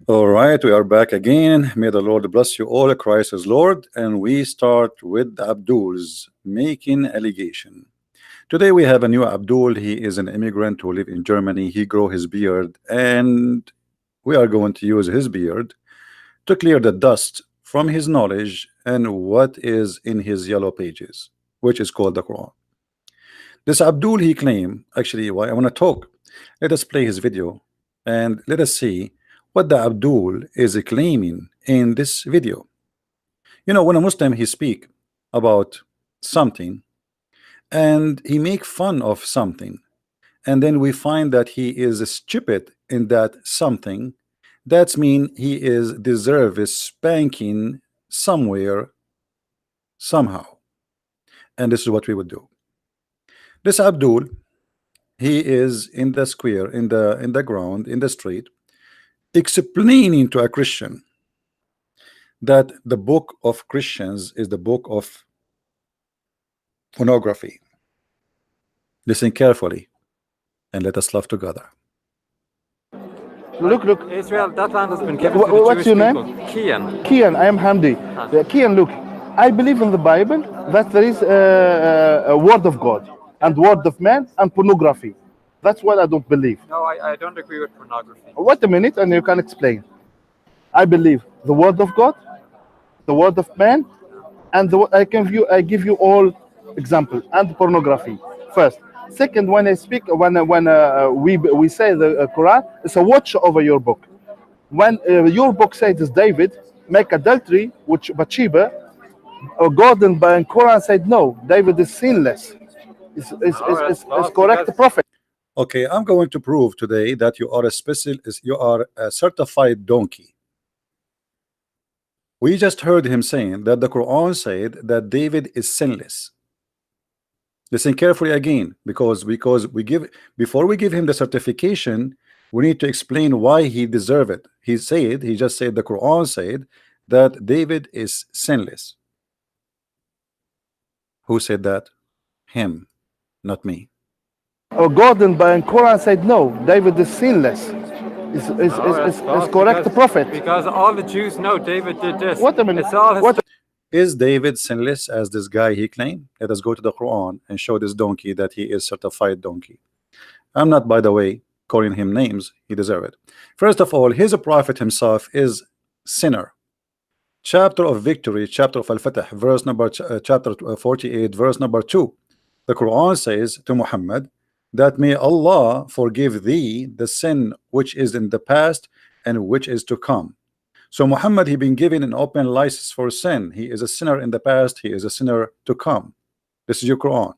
All right, we are back again. May the Lord bless you all. Christ is Lord, and we start with Abdul's making allegation. Today we have a new Abdul. He is an immigrant who live in Germany. He grow his beard, and we are going to use his beard to clear the dust from his knowledge and what is in his yellow pages, which is called the Quran. This Abdul, he claim, actually, why I want to talk. Let us play his video and let us see what the Abdul is claiming in this video. You know, when a Muslim he speak about something and he make fun of something, and then we find that he is stupid in that something, that's mean he is deserve a spanking somewhere, somehow. And this is what we would do. This Abdul, he is in the square, in the ground, in the street, explaining to a Christian that the book of Christians is the book of pornography. Listen carefully and let us laugh together. Look. Israel, that land has been given to the What's Jewish your people. name? Kian. Kian, I am Hamdi. Kian, look, I believe in the Bible that there is a word of God and word of man and pornography. That's what I don't believe. No, I don't agree with pornography. Wait a minute and you can explain. I believe the word of God, the word of man, and I give you all examples and pornography first. Second, when I speak, when we say the Quran, it's a watch over your book. When your book says David make adultery with Bathsheba, God and Quran said no, David is sinless. Is correct prophet. Okay, I'm going to prove today that you are a certified donkey. We just heard him saying that the Quran said that David is sinless. Listen carefully again, because we give, before we give him the certification, we need to explain why he deserve it. He just said the Quran said that David is sinless. Who said that? Him, not me. God and Quran said no, David is sinless. Is correct prophet. Because all the Jews know David did this. What a minute. It's all What? Is David sinless as this guy he claimed? Let us go to the Quran and show this donkey that he is certified donkey. I'm not, by the way, calling him names. He deserve it. First of all, his prophet himself is sinner. Chapter of victory, chapter of al-Fatah, verse number chapter 48, verse number 2. The Quran says to Muhammad that may Allah forgive thee the sin which is in the past and which is to come. So Muhammad, he been given an open license for sin. He is a sinner in the past, he is a sinner to come. This is your Quran.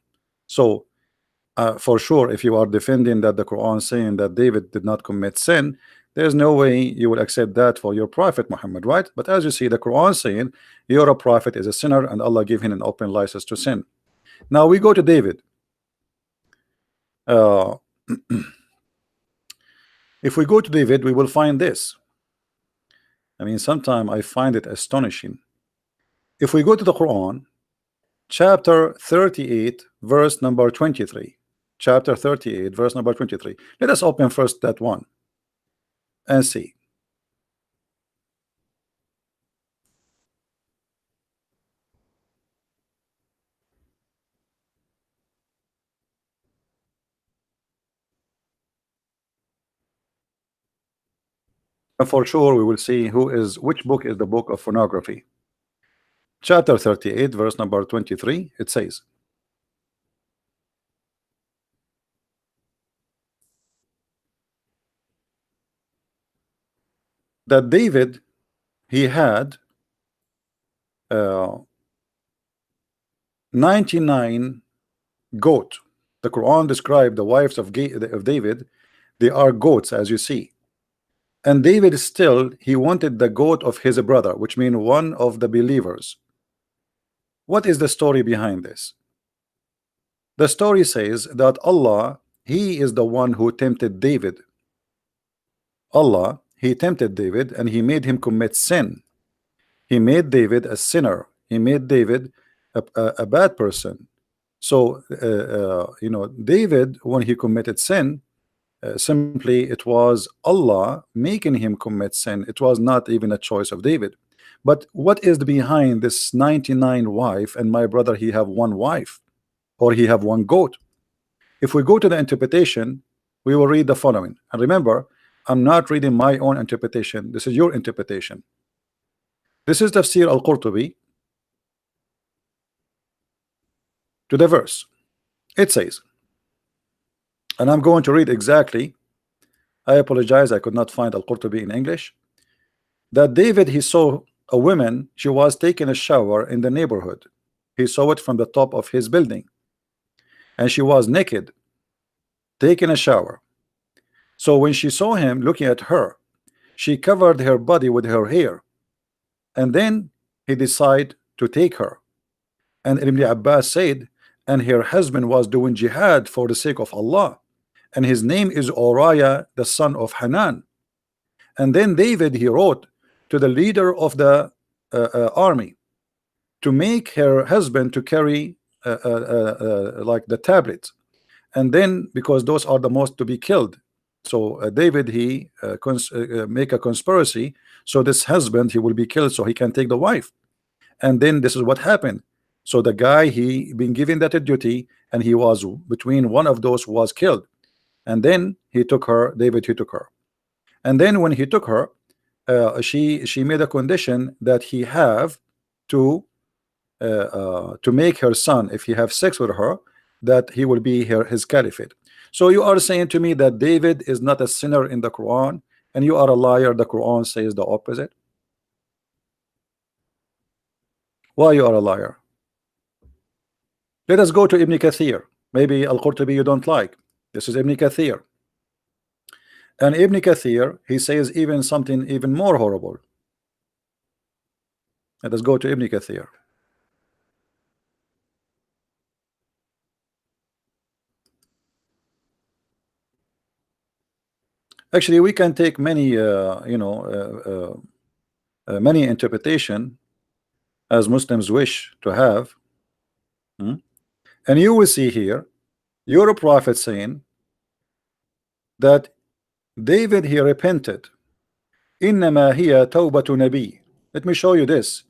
So for sure, if you are defending that the Quran saying that David did not commit sin, there's no way you will accept that for your prophet Muhammad, right? But as you see, the Quran saying your prophet is a sinner and Allah gave him an open license to sin. Now we go to David. If we go to David, we will find this. I mean, sometimes I find it astonishing. If we go to the Quran, chapter 38, verse number 23. Chapter 38, verse number 23. Let us open first that one and see. And for sure we will see which book is the book of pornography. Chapter 38, verse number 23, it says, that David, he had 99 goat. The Quran described the wives of David, they are goats, as you see. And David still, he wanted the goat of his brother, which means one of the believers. What is the story behind this? The story says that Allah, he is the one who tempted David. Allah, he tempted David and he made him commit sin. He made David a sinner. He made David a bad person. So you know, David, when he committed sin, Simply, it was Allah making him commit sin. It was not even a choice of David. But what is behind this 99 wife, and my brother, he have one wife, or he have one goat? If we go to the interpretation, we will read the following. And remember, I'm not reading my own interpretation. This is your interpretation. This is Tafsir al-Qurtubi to the verse. It says, and I'm going to read exactly. I apologize, I could not find al-Qurtubi in English. That David, he saw a woman, she was taking a shower in the neighborhood. He saw it from the top of his building, and she was naked, taking a shower. So when she saw him looking at her, she covered her body with her hair, and then he decided to take her. And Ibn Abbas said, and her husband was doing jihad for the sake of Allah, and his name is Uriah, the son of Hanan. And then David, he wrote to the leader of the army to make her husband to carry like the tablets, and then because those are the most to be killed. So David, he make a conspiracy, so this husband, he will be killed so he can take the wife. And then this is what happened. So the guy, he been given that duty, and he was between one of those who was killed. And then he took her, David, he took her. And then when he took her, she made a condition that he have to make her son, if he have sex with her, that he will be his caliphate. So you are saying to me that David is not a sinner in the Quran, and you are a liar. The Quran says the opposite. Why you are a liar? Let us go to Ibn Kathir. Maybe al-Qurtubi you don't like. This is Ibn Kathir. And Ibn Kathir, he says even something even more horrible. Let us go to Ibn Kathir. Actually, we can take many, many interpretation as Muslims wish to have. And you will see here, your prophet saying that David, he repented. Innama hiya tawbatu nabi. Let me show you this.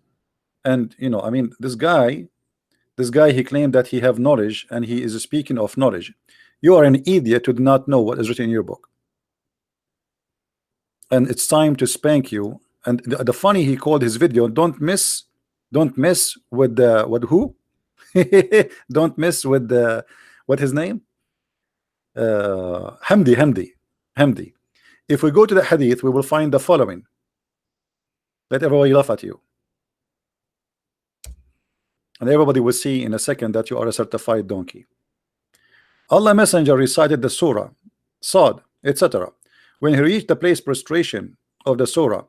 And I mean, this guy, he claimed that he have knowledge, and he is speaking of knowledge. You are an idiot who do not know what is written in your book. And it's time to spank you. And the funny, he called his video, don't mess with the who? Don't mess with the what his name? Hamdi. If we go to the hadith, we will find the following. Let everybody laugh at you, and everybody will see in a second that you are a certified donkey. Allah Messenger recited the surah, Sad, etc. When he reached the place prostration of the surah,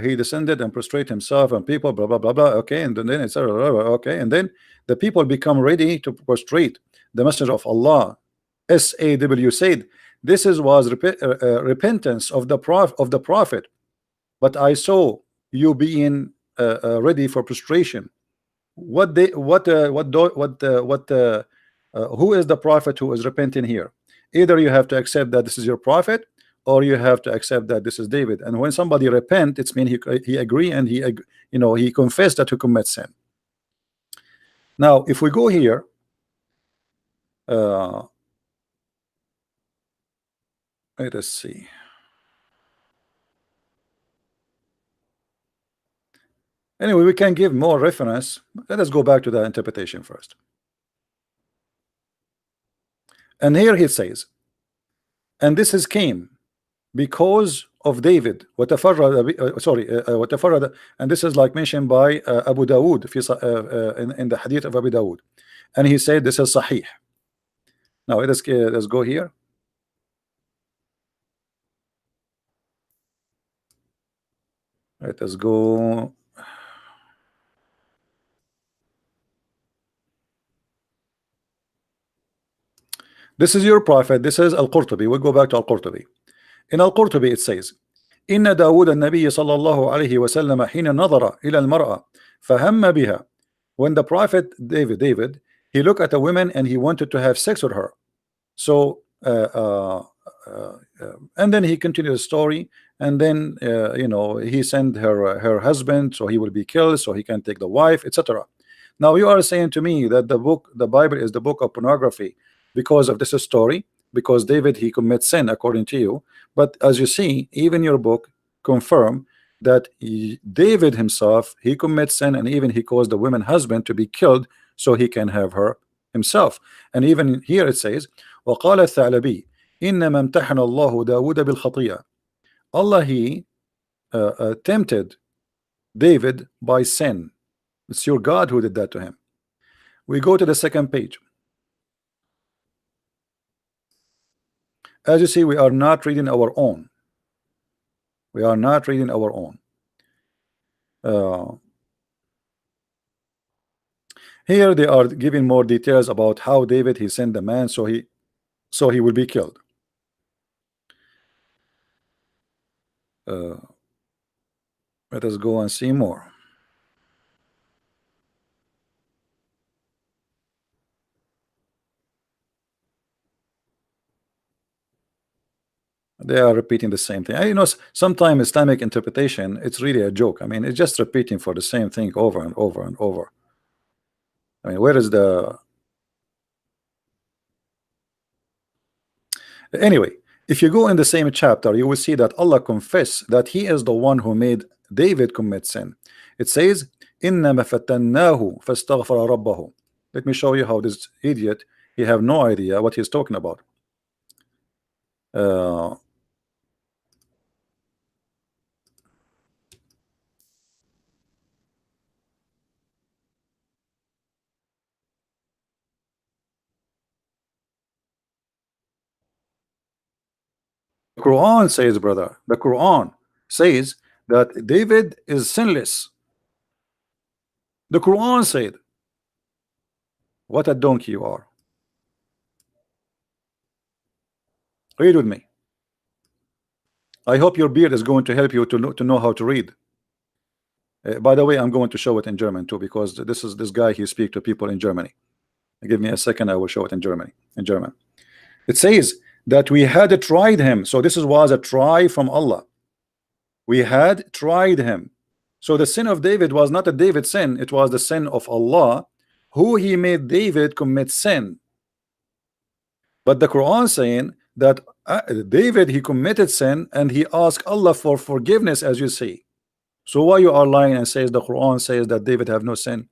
he descended and prostrate himself, and people blah blah blah blah. Okay, and then etc. Okay, and then the people become ready to prostrate. The Messenger of Allah, SAW, said, "This was repentance of the Prophet, but I saw you being ready for prostration." Who is the prophet who is repenting here? Either you have to accept that this is your prophet, or you have to accept that this is David. And when somebody repent, it's mean he agree, and he confessed that he commit sin. Now, if we go here, let us see. Anyway, we can give more reference. Let us go back to the interpretation first. And here he says, and this came because of David. وتفرد, and this is like mentioned by Abu Dawood in the hadith of Abu Dawood, and he said this is sahih. Now let's go here. Let us go. This is your prophet. This is al-Qurtubi. We'll go back to al-Qurtubi. In al-Qurtubi it says, إن داود النبي صلى الله عليه وسلم حين نظر إلى المرأة فهم بها. When the prophet David, he looked at a woman and he wanted to have sex with her. So and then he continued the story, and then you know, he sent her husband, so he will be killed, so he can take the wife, etc. Now you are saying to me that the Bible is the book of pornography because of this story, because David, he commits sin according to you. But as you see, even your book confirm that David himself, he commits sin, and even he caused the woman husband to be killed so he can have her himself. And even here it says, وقال الثعلبي إنما امتحن الله داود بالخطيئة. Allah, he tempted David by sin. It's your God who did that to him. We go to the second page. As you see, we are not reading our own. We are not reading our own. Here they are giving more details about how David, he sent the man so he will be killed. Let us go and see more. They are repeating the same thing. You know, sometimes Islamic interpretation, it's really a joke. I mean, it's just repeating for the same thing over and over and over. I mean, where is the... Anyway, if you go in the same chapter, you will see that Allah confess that he is the one who made David commit sin. It says, إِنَّمَا فَتَنَّاهُ فَاسْتَغْفَرَ رَبَّهُ. Let me show you how this idiot, he have no idea what he's talking about. The Quran says, brother, the Quran says that David is sinless. The Quran said, what a donkey you are. Read with me. I hope your beard is going to help you to know how to read. By the way, I'm going to show it in German too, because this guy, he speaks to people in Germany. Give me a second, I will show it in German. It says that we had tried him. So this was a try from Allah. We had tried him. So the sin of David was not a David sin, it was the sin of Allah, who he made David commit sin. But the Quran saying that David, he committed sin and he asked Allah for forgiveness, as you see. So why you are lying and says the Quran says that David have no sin?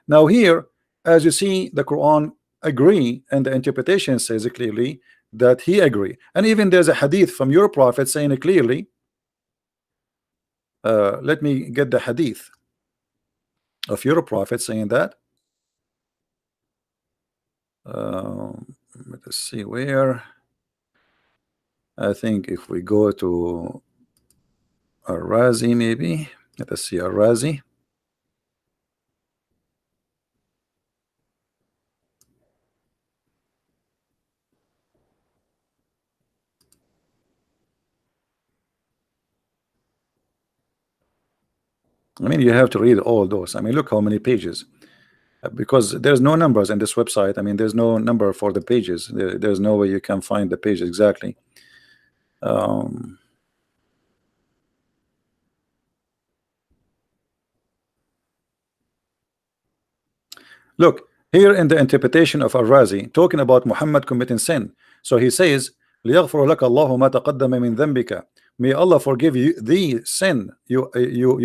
Now here, as you see, the Quran agree, and the interpretation says clearly that he agree. And even there's a hadith from your prophet saying it clearly. Let me get the hadith of your prophet saying that. Let us see where. I think if we go to Al-Razi, maybe. Let us see Al-Razi. I mean, you have to read all those. I mean, look how many pages. Because there's no numbers in this website. I mean, there's no number for the pages. There's no way you can find the page exactly. Look, here in the interpretation of Al-Razi, talking about Muhammad committing sin. So he says, لِيَغْفُرُ لَكَ اللَّهُ مَا تَقَدَّمَ مِنْ ذَنْبِكَ. May Allah forgive you the sin, you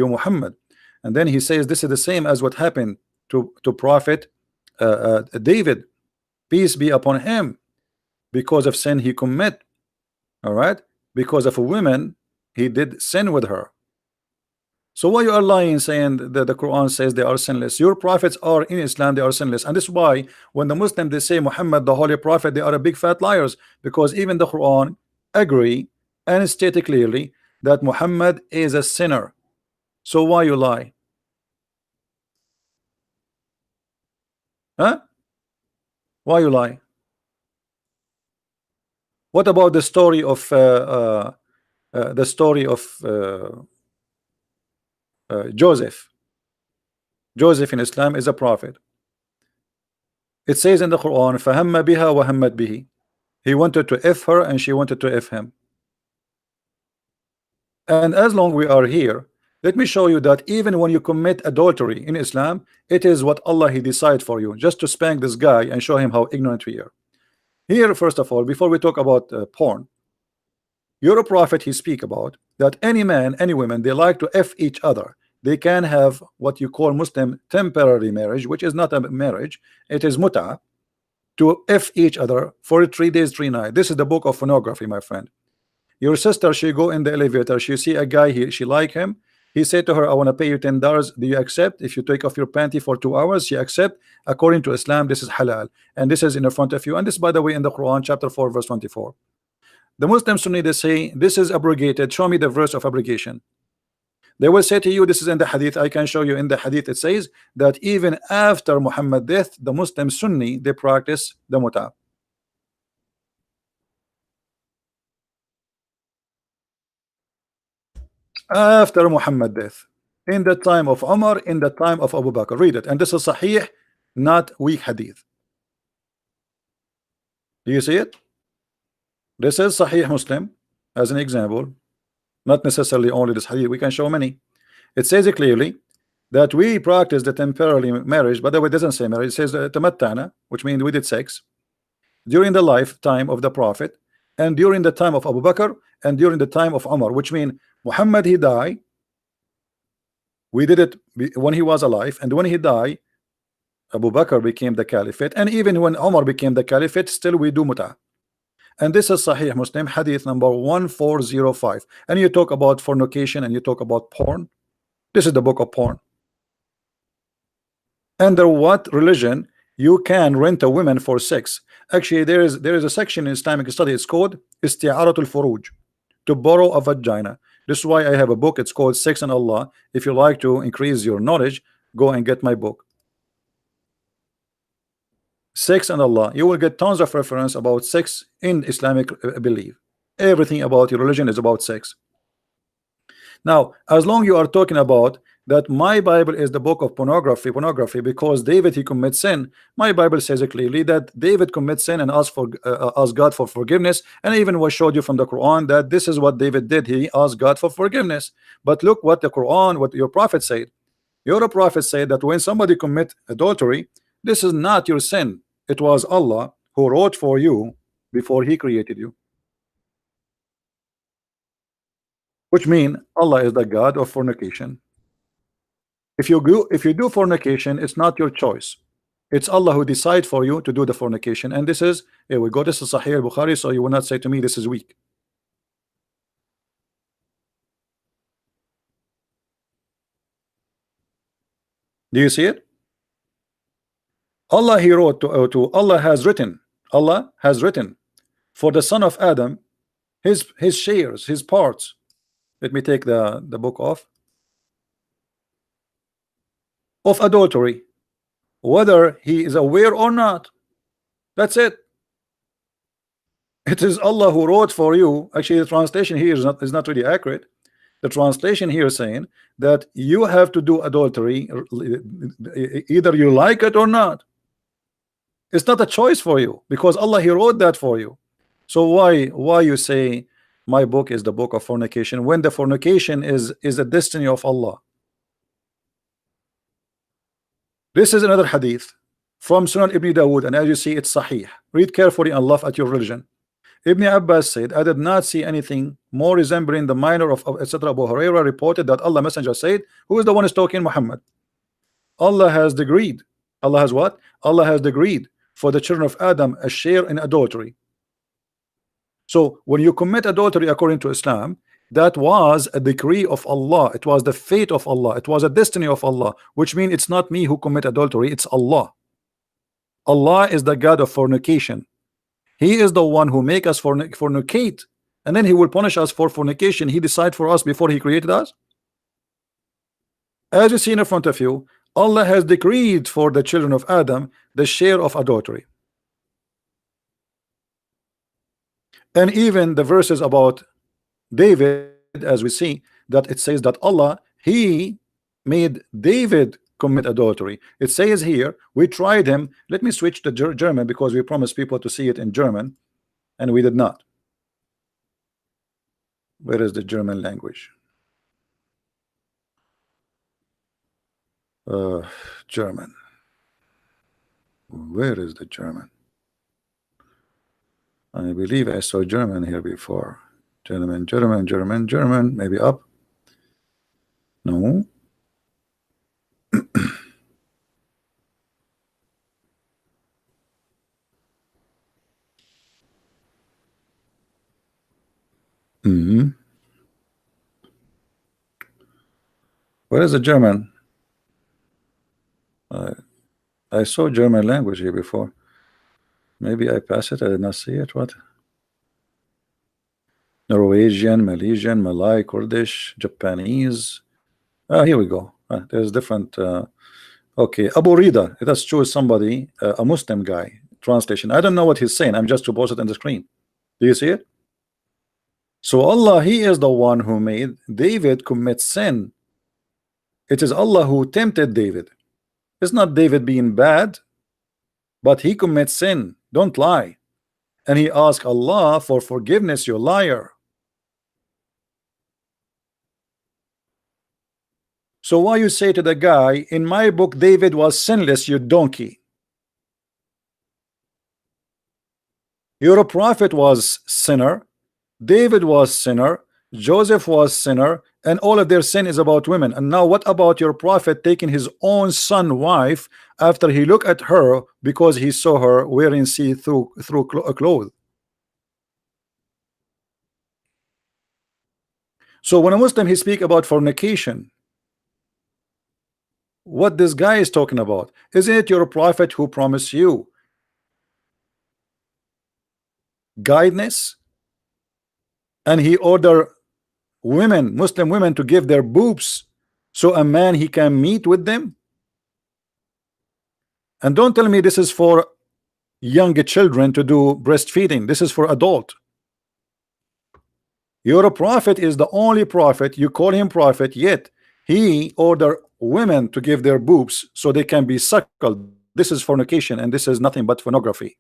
Muhammad. And then he says this is the same as what happened to Prophet David, peace be upon him, because of sin he commit. All right, because of a woman, he did sin with her. So why you are lying saying that the Quran says they are sinless? Your prophets are in Islam, they are sinless. And this is why when the Muslims, they say Muhammad the holy prophet, they are a big fat liars, because even the Quran agree and state clearly that Muhammad is a sinner. So why you lie? Huh? Why you lie? What about the story of Joseph? Joseph in Islam is a prophet. It says in the Quran, فَهَمَّ بِهَا وَهَمَّتْ بِهِ. He wanted to F her and she wanted to F him. And as long we are here, let me show you that even when you commit adultery in Islam, it is what Allah He decide for you, just to spank this guy and show him how ignorant we are. Here, first of all, before we talk about porn, your prophet he speak about that any man, any woman, they like to F each other. They can have what you call Muslim temporary marriage, which is not a marriage, it is Mutah, to F each other for 3 days, 3 nights. This is the book of pornography, my friend. Your sister, she go in the elevator, she see a guy here, she like him. He said to her, I want to pay you $10. Do you accept? If you take off your panty for 2 hours, she accept. According to Islam, this is halal. And this is in the front of you. And this, by the way, in the Quran, chapter 4, verse 24. The Muslims Sunni, they say, this is abrogated. Show me the verse of abrogation. They will say to you, this is in the hadith. I can show you in the hadith. It says that even after Muhammad's death, the Muslim Sunni, they practice the Mutah. After Muhammad's death, in the time of Umar, in the time of Abu Bakr. Read it. And this is Sahih, not weak hadith. Do you see it? This is Sahih Muslim as an example, not necessarily only this hadith. We can show many. It says it clearly that we practice the temporary marriage. By the way, it doesn't say marriage. It says tamattana, which means we did sex during the lifetime of the Prophet, and during the time of Abu Bakr, and during the time of Umar, which means Muhammad he died. We did it when he was alive, and when he died, Abu Bakr became the caliphate, and even when Umar became the caliphate, still we do Mutah. And this is Sahih Muslim, hadith number 1405. And you talk about fornication and you talk about porn. This is the book of porn. Under what religion you can rent a woman for sex? Actually, there is a section in Islamic study. It's called Isti'aratul Furuj, to borrow a vagina. This is why I have a book. It's called Sex and Allah. If you like to increase your knowledge, go and get my book. Sex and Allah. You will get tons of reference about sex in Islamic belief. Everything about your religion is about sex. Now, as long you are talking about that my Bible is the book of pornography, because David he commits sin. My Bible says it clearly that David commits sin and asked God for forgiveness, and I even was showed you from the Quran that this is what David did. He asked God for forgiveness. But look what the Quran, what your prophet said. Your prophet said that when somebody commit adultery, this is not your sin. It was Allah who wrote for you before He created you. Which means Allah is the God of fornication. If you do fornication, it's not your choice. It's Allah who decides for you to do the fornication. And this is, here we go, this is Sahih al-Bukhari, so you will not say to me this is weak. Do you see it? Allah he wrote to Allah has written for the son of Adam his shares, his parts. Let me take the book off. Of adultery, whether he is aware or not. That's it. It is Allah who wrote for you. Actually, the translation here is not really accurate. The translation here is saying that you have to do adultery either you like it or not. It's not a choice for you, because Allah he wrote that for you. So why you say my book is the book of fornication when the fornication is a destiny of Allah? This is another hadith from Sunan Ibn Dawood, and as you see, it's Sahih. Read carefully and laugh at your religion. Ibn Abbas said, I did not see anything more resembling the minor of etc. Abu Hurairah reported that Allah Messenger said, who is the one is talking? Muhammad. Allah has decreed. Allah has what? Allah has decreed for the children of Adam a share in adultery. So when you commit adultery according to Islam, that was a decree of Allah. It was the fate of Allah. It was a destiny of Allah, which means it's not me who commit adultery, it's Allah. Allah is the God of fornication. He is the one who make us fornicate, and then He will punish us for fornication. He decided for us before He created us. As you see in front of you, Allah has decreed for the children of Adam the share of adultery. And even the verses about David, as we see, that it says that Allah he made David commit adultery. It says here, we tried him. Let me switch to German because we promised people to see it in German. and we did not. Where is the German language? German. Where is the German? I believe I saw German here before. German, German, German, German. Maybe up. No. Where is the German? I saw German language here before. Maybe I passed it. I did not see it. What? Norwegian, Malaysian, Malay, Kurdish, Japanese. Here we go. There's different. Okay, Abu Rida. Let's choose somebody, a Muslim guy. Translation. I don't know what he's saying. I'm just to post it on the screen. Do you see it? So Allah, He is the one who made David commit sin. It is Allah who tempted David. It's not David being bad, but he commits sin. Don't lie. And he asked Allah for forgiveness, you liar. So why you say to the guy, in my book David was sinless, you donkey? Your prophet was sinner, David was sinner, Joseph was sinner, and all of their sin is about women. And now what about your prophet taking his own son wife after he looked at her because he saw her wearing see-through clothes? So when a Muslim he speak about fornication, what this guy is talking about, isn't it your prophet who promised you guidance, and he ordered women, Muslim women, to give their boobs so a man he can meet with them? And don't tell me this is for young children to do breastfeeding. This is for adult. Your prophet is the only prophet, you call him prophet, yet he ordered women to give their boobs so they can be suckled. This is fornication, and this is nothing but pornography.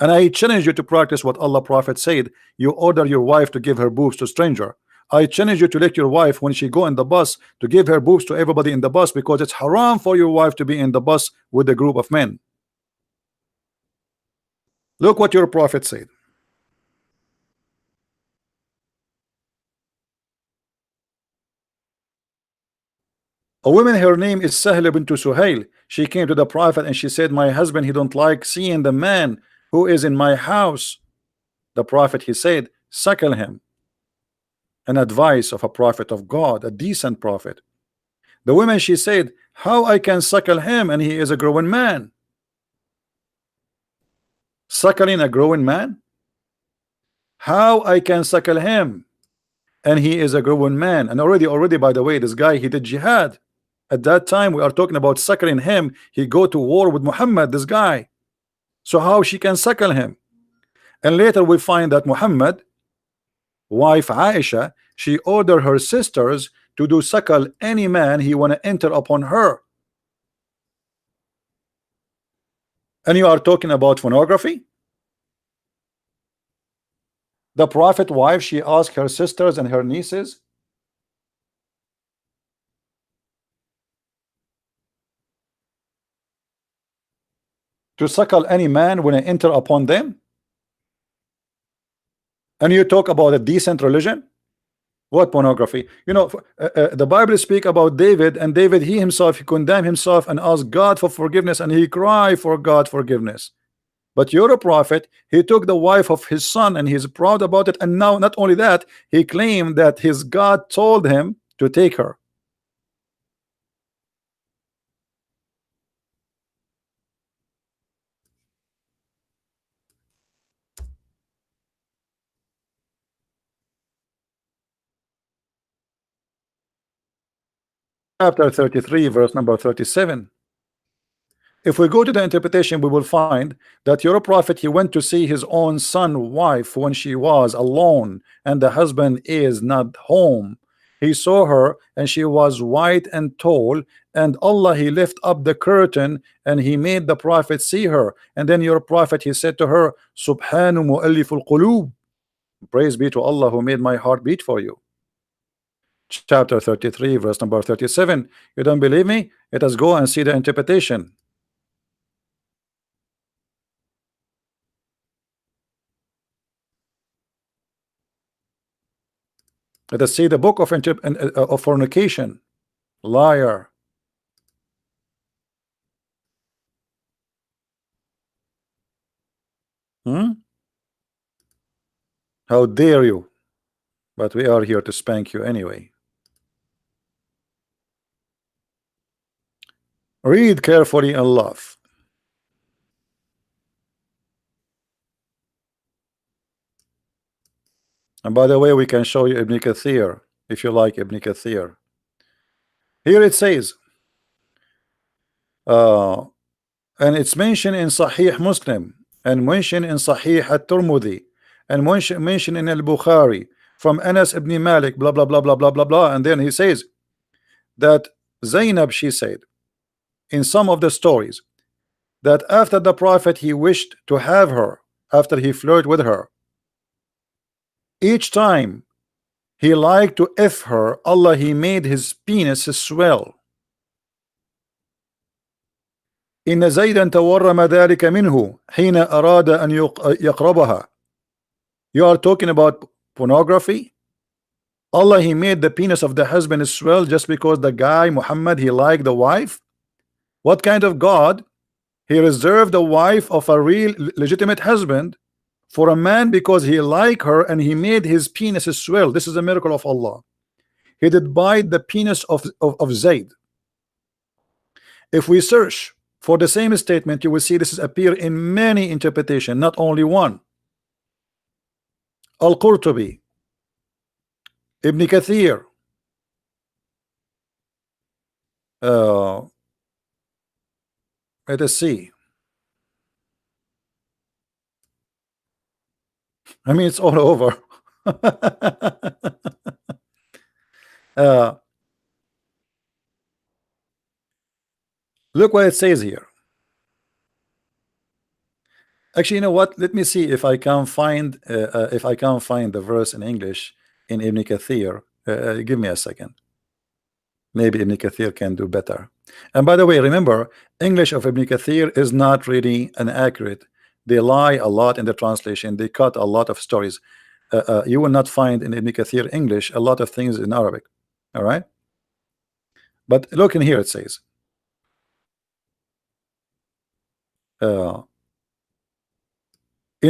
And I challenge you to practice what Allah Prophet said. You order your wife to give her boobs to stranger. I challenge you to let your wife, when she go in the bus, to give her boobs to everybody in the bus, because it's haram for your wife to be in the bus with a group of men. Look what your prophet said. A woman, her name is Sahla bint Suhail. She came to the prophet and she said, my husband, he don't like seeing the man who is in my house. The prophet, he said, suckle him. An advice of a prophet of God, a decent prophet. The woman, she said, how I can suckle him and he is a growing man? Suckling a growing man? How I can suckle him and he is a growing man? And already by the way, this guy, he did jihad. At that time we are talking about suckling him. He go to war with Muhammad, this guy. So how she can suckle him? And later we find that Muhammad wife Aisha, she ordered her sisters to do suckle any man he want to enter upon her. And you are talking about pornography? The prophet wife, she asked her sisters and her nieces to suckle any man when I enter upon them. And you talk about a decent religion? What pornography? You know, the Bible speak about David, and David, he himself, he condemned himself and asked God for forgiveness, and he cried for God forgiveness. But you're a prophet, he took the wife of his son and he's proud about it, and now not only that, he claimed that his God told him to take her. Chapter 33, verse number 37. If we go to the interpretation, we will find that your prophet, he went to see his own son wife when she was alone and the husband is not home. he saw her and she was white and tall, and Allah he lift up the curtain and he made the prophet see her, and then your prophet he said to her, Subhanu mu'alliful qulub, praise be to Allah who made my heart beat for you. Chapter 33 verse number 37. You don't believe me? Let us go and see the interpretation. Let us see the book of fornication. Liar. How dare you? But we are here to spank you anyway. Read carefully and laugh. And by the way, we can show you Ibn Kathir if you like Ibn Kathir. Here it says, and it's mentioned in Sahih Muslim, and mentioned in Sahih at-Tirmidhi, and mentioned in al-Bukhari from Anas ibn Malik, blah blah blah blah blah blah blah. And then he says that Zainab, she said in some of the stories that after the Prophet he wished to have her, after he flirted with her, each time he liked to F her, Allah he made his penis swell. إن زيدا تورم ذلك منه حين أراد أن يقربها. You are talking about pornography? Allah he made the penis of the husband swell just because the guy Muhammad he liked the wife? What kind of God? He reserved the wife of a real legitimate husband for a man because he liked her, and he made his penis swell. This is a miracle of Allah. He did bite the penis of Zayd. If we search for the same statement, you will see this is appear in many interpretations, not only one. Al-Qurtubi, Ibn Kathir, let us see. I mean, it's all over. Look what it says here. Actually, you know what? Let me see if I can find the verse in English in Ibn Kathir. Give me a second. Maybe Ibn Kathir can do better. And by the way, remember, English of Ibn Kathir is not really an accurate. They lie a lot in the translation. They cut a lot of stories. You will not find in Ibn Kathir English a lot of things in Arabic. All right. But look in here. It says, إن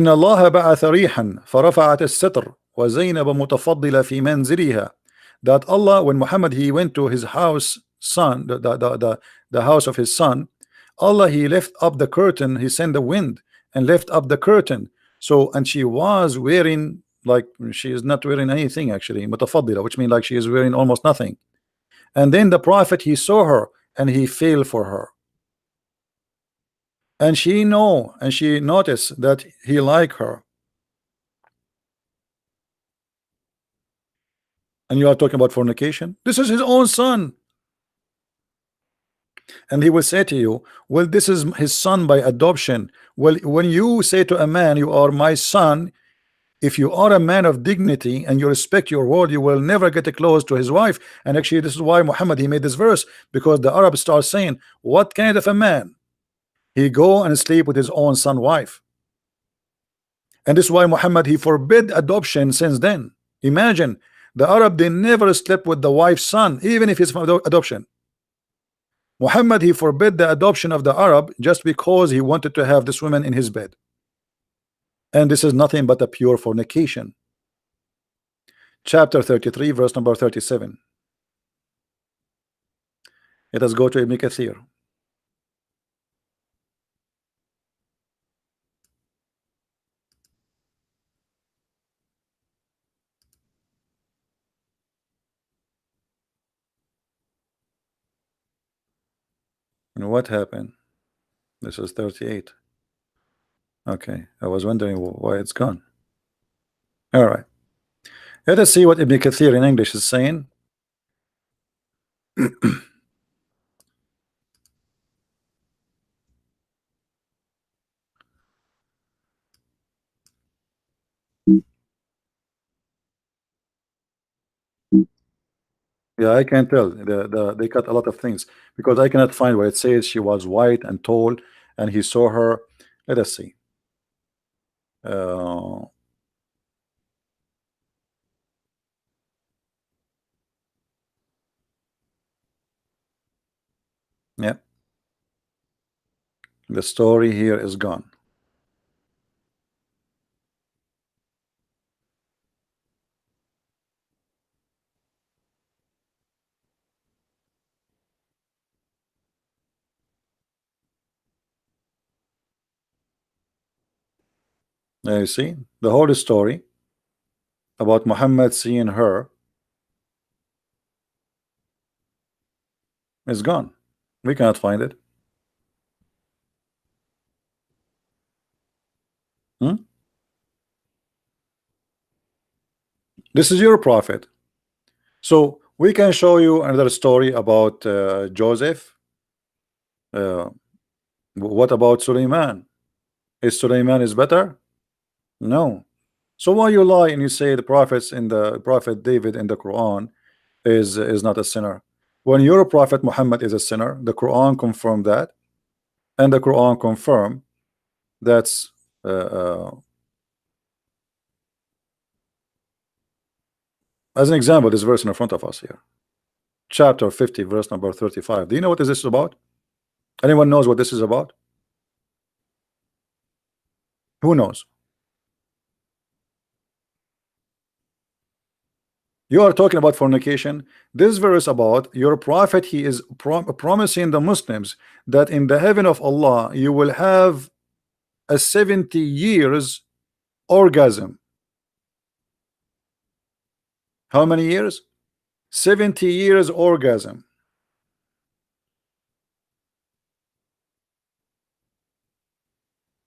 الله بعث ريحا فرفعت الستر وزينب متفضلة في منزلها. That Allah, when Muhammad he went to his house, son, the house of his son, Allah he left up the curtain. He sent the wind and left up the curtain. So, and she was wearing, like, she is not wearing anything actually, mutafaddila, which means like she is wearing almost nothing. And then the Prophet he saw her and he fell for her. And she noticed that he liked her. And you are talking about fornication? This is his own son. And he will say to you, well, this is his son by adoption. Well, when you say to a man, you are my son, if you are a man of dignity and you respect your word, you will never get close to his wife. And actually, this is why Muhammad he made this verse, because the Arabs start saying, what kind of a man? He go and sleep with his own son wife. And this is why Muhammad he forbid adoption since then. Imagine, the Arab, they never slept with the wife's son, even if it's from adoption. Muhammad he forbid the adoption of the Arab just because he wanted to have this woman in his bed. And this is nothing but a pure fornication. Chapter 33 verse number 37. Let us go to Ibn Kathir. And what happened? This is 38. Okay, I was wondering why it's gone. All right, let us see what Ibn Kathir in English is saying. Yeah, I can tell. They cut a lot of things because I cannot find where it says she was white and tall and he saw her. Let us see. Uh, yeah, the story here is gone. Now you see, the whole story about Muhammad seeing her is gone. We cannot find it. Hmm? This is your prophet. So we can show you another story about Joseph. What about Suleiman? Is Suleiman is better? No. So why you lie and you say the prophets in the prophet David in the Quran is not a sinner? When your prophet Muhammad is a sinner, the Quran confirmed that, and the Quran confirmed that's as an example, this verse in front of us here, chapter 50, verse number 35. Do you know what is this about? Anyone knows what this is about? Who knows? You are talking about fornication. This verse about your prophet, he is promising the Muslims that in the heaven of Allah you will have a 70 years orgasm. How many years? 70 years orgasm.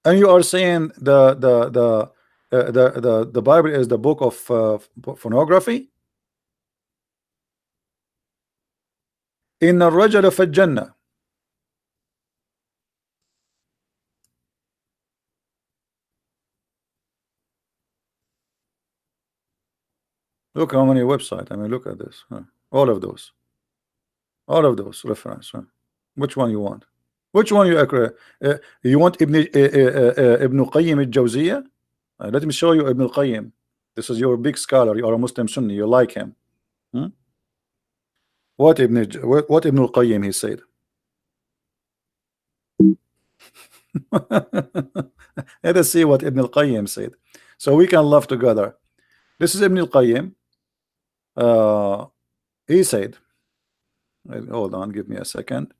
And you are saying the Bible is the book of pornography. إن الرجل في الجنة. Look how many websites. I mean, look at this. All of those reference. Which one you want? Which one you agree? You want Ibn Qayyim al-Jawziyah? Let me show you Ibn al-Qayyim. This is your big scholar. You are a Muslim Sunni. You like him. What Ibn al-Qayyim he said? Let us see what Ibn al-Qayyim said, so we can love together. This is Ibn al-Qayyim. He said, hold on, give me a second.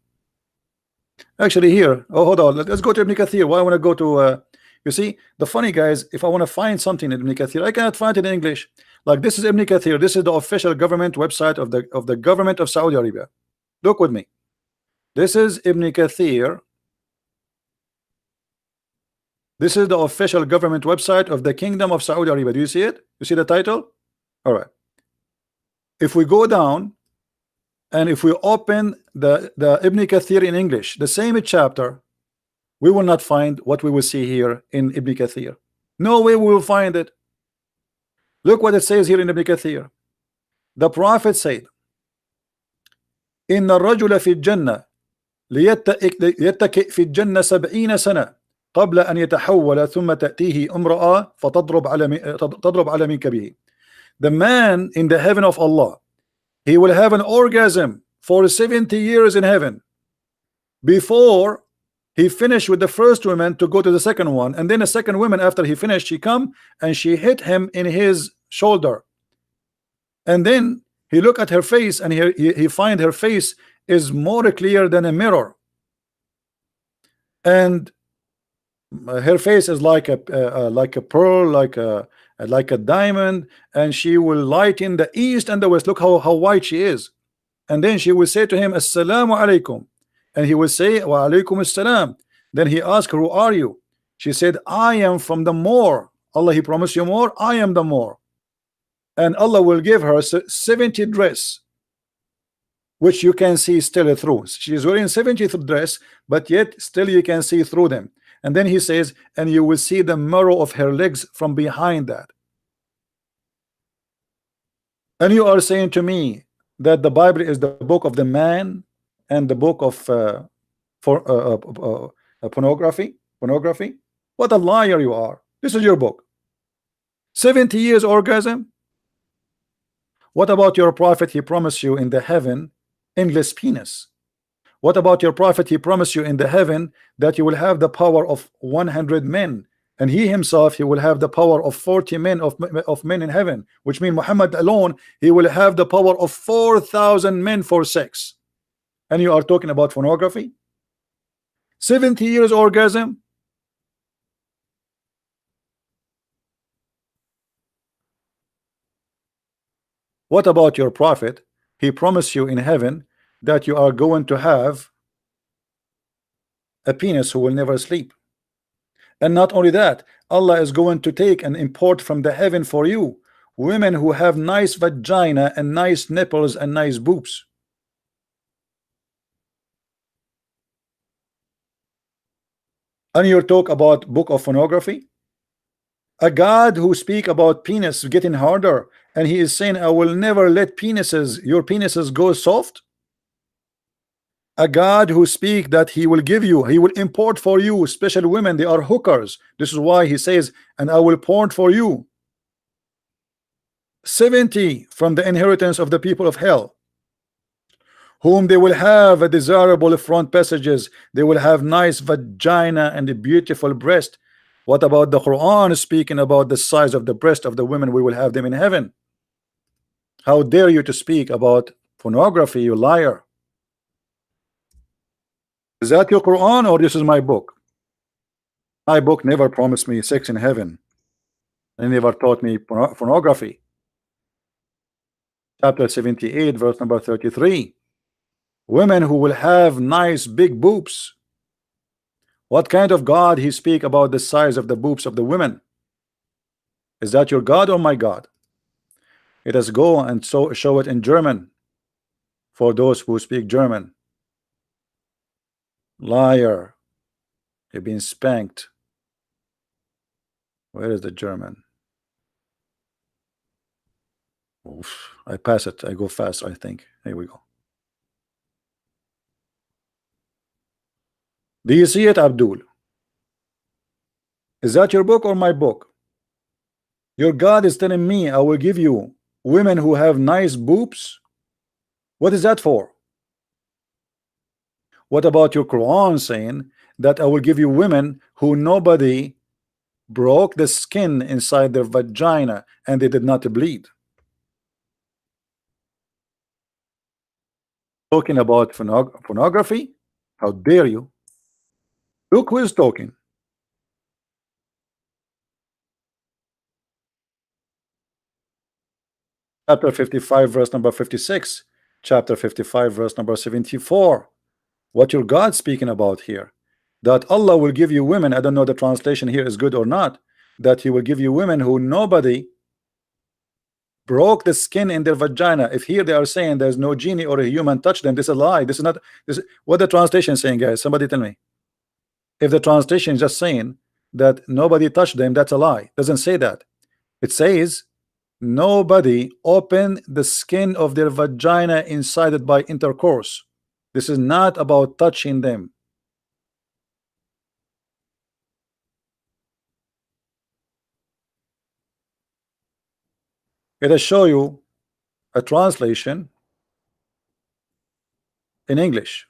Actually, here, hold on. Let's go to Ibn Kathir. Why I want to go to? You see, the funny guys. If I want to find something in Ibn Kathir, I cannot find it in English. Like this is Ibn Kathir. This is the official government website of the government of Saudi Arabia. Look with me. This is Ibn Kathir. This is the official government website of the Kingdom of Saudi Arabia. Do you see it? You see the title? All right. If we go down and if we open the Ibn Kathir in English, the same chapter, we will not find what we will see here in Ibn Kathir. No way we will find it. Look what it says here in Ibn Kathir. The Prophet said, إن الرجل في الجنة ليتكئ في الجنة 70 سنة قبل أن يتحول ثم تأتيه امرأة تضرب على منكبه. The man in the heaven of Allah, he will have an orgasm for 70 years in heaven before he finished with the first woman to go to the second one, and then the second woman after he finished, she come and she hit him in his shoulder, and then he look at her face and he find her face is more clear than a mirror, and her face is like a pearl, like a diamond, and she will light in the east and the west. Look how white she is. And then she will say to him, Assalamu alaikum, and he will say, Wa alaikum assalam. Then he asked her, who are you? She said, I am from the more. Allah, he promised you more. I am the more. And Allah will give her 70 dress. which you can see still through. She is wearing 70th dress, but yet still you can see through them. And then he says, and you will see the marrow of her legs from behind that. And you are saying to me that the Bible is the book of the man and the book of pornography? What a liar you are. This is your book. 70 years orgasm. What about your prophet? He promised you in the heaven endless penis. What about your prophet? He promised you in the heaven that you will have the power of 100 men, and he himself, he will have the power of 40 men of men in heaven, which means Muhammad alone, he will have the power of 4,000 men for sex. And you are talking about pornography? 70 years orgasm. What about your prophet? He promised you in heaven that you are going to have a penis who will never sleep. And not only that, Allah is going to take and import from the heaven for you women who have nice vagina and nice nipples and nice boobs. And you talk about book of pornography? A God who speak about penis getting harder, and he is saying, I will never let your penises go soft. A God who speak that he will give you, he will import for you special women, they are hookers. This is why he says, and I will porn for you 70 from the inheritance of the people of hell, whom they will have a desirable front passages, they will have nice vagina and a beautiful breast. What about the Quran speaking about the size of the breast of the women? We will have them in heaven. How dare you to speak about pornography, you liar? Is that your Quran or this is my book? My book never promised me sex in heaven. It never taught me pornography. Chapter 78 verse number 33. Women who will have nice big boobs. What kind of God he speak about the size of the boobs of the women? Is that your God or my God? Let us go and show it in German for those who speak German. Liar. You've been spanked. Where is the German? Oof, I pass it. I go fast, I think. Here we go. Do you see it, Abdul? Is that your book or my book? Your God is telling me I will give you women who have nice boobs. What is that for? What about your Quran saying that I will give you women who nobody broke the skin inside their vagina and they did not bleed? Talking about pornography? How dare you? Look who is talking. Chapter 55 verse number 56, chapter 55 verse number 74. What your God speaking about here? That Allah will give you women, I don't know the translation here is good or not, that he will give you women who nobody broke the skin in their vagina. If here they are saying there's no genie or a human touch them, this is a lie. This is not this. What the translation is saying, guys? Somebody tell me. If the translation is just saying that nobody touched them, that's a lie. It doesn't say that. It says nobody opened the skin of their vagina inside it by intercourse. This is not about touching them. Let us show you a translation in English.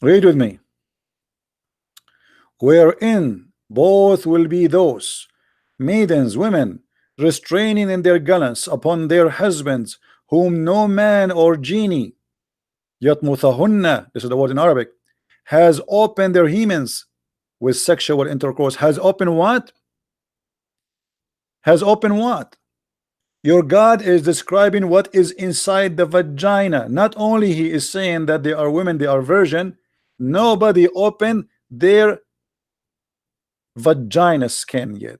Read with me. Wherein both will be those maidens, women, restraining in their gallants upon their husbands, whom no man or genie, yatmuthahunna, this is the word in Arabic, has opened their hymens with sexual intercourse. Has opened what? Has opened what? Your God is describing what is inside the vagina. Not only he is saying that they are women, they are virgin. Nobody opened their vagina skin yet.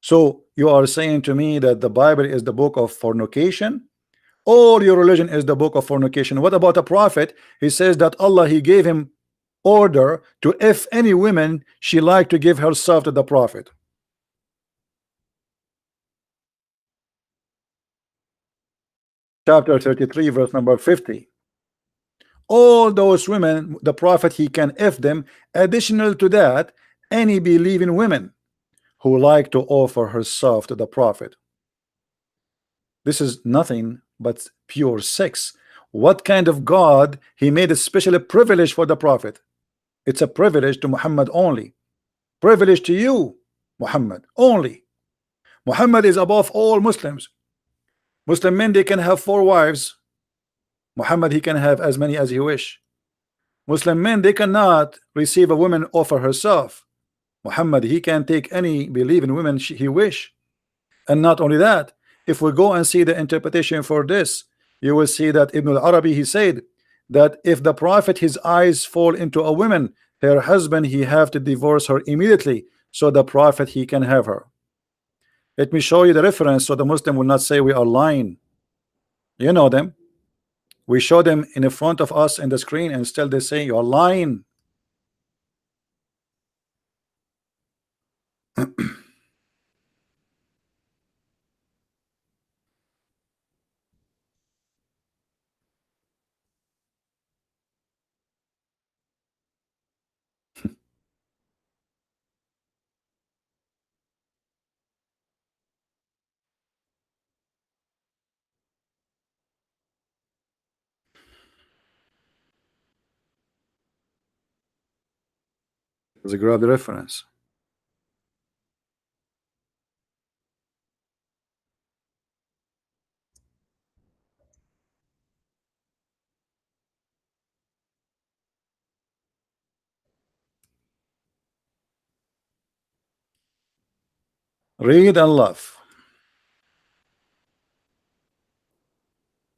So you are saying to me that the Bible is the book of fornication? All your religion is the book of fornication. What about a prophet? He says that Allah, he gave him order to, if any woman she like to give herself to the prophet. Chapter 33 verse number 50. All those women, the prophet, he can if them. Additional to that, any believing women who like to offer herself to the prophet. This is nothing but pure sex. What kind of God he made a special privilege for the prophet? It's a privilege to Muhammad only. Privilege to you, Muhammad, only. Muhammad is above all Muslims. Muslim men, they can have 4 wives. Muhammad, he can have as many as he wish. Muslim men, they cannot receive a woman offer herself. Muhammad, he can take any believing women he wish. And not only that, if we go and see the interpretation for this, you will see that Ibn al-Arabi, he said that if the prophet, his eyes fall into a woman, her husband, he have to divorce her immediately, so the prophet, he can have her. Let me show you the reference so the Muslim will not say we are lying. You know them. We show them in the front of us in the screen, and still they say you are lying. Let's grab the reference. Read and laugh.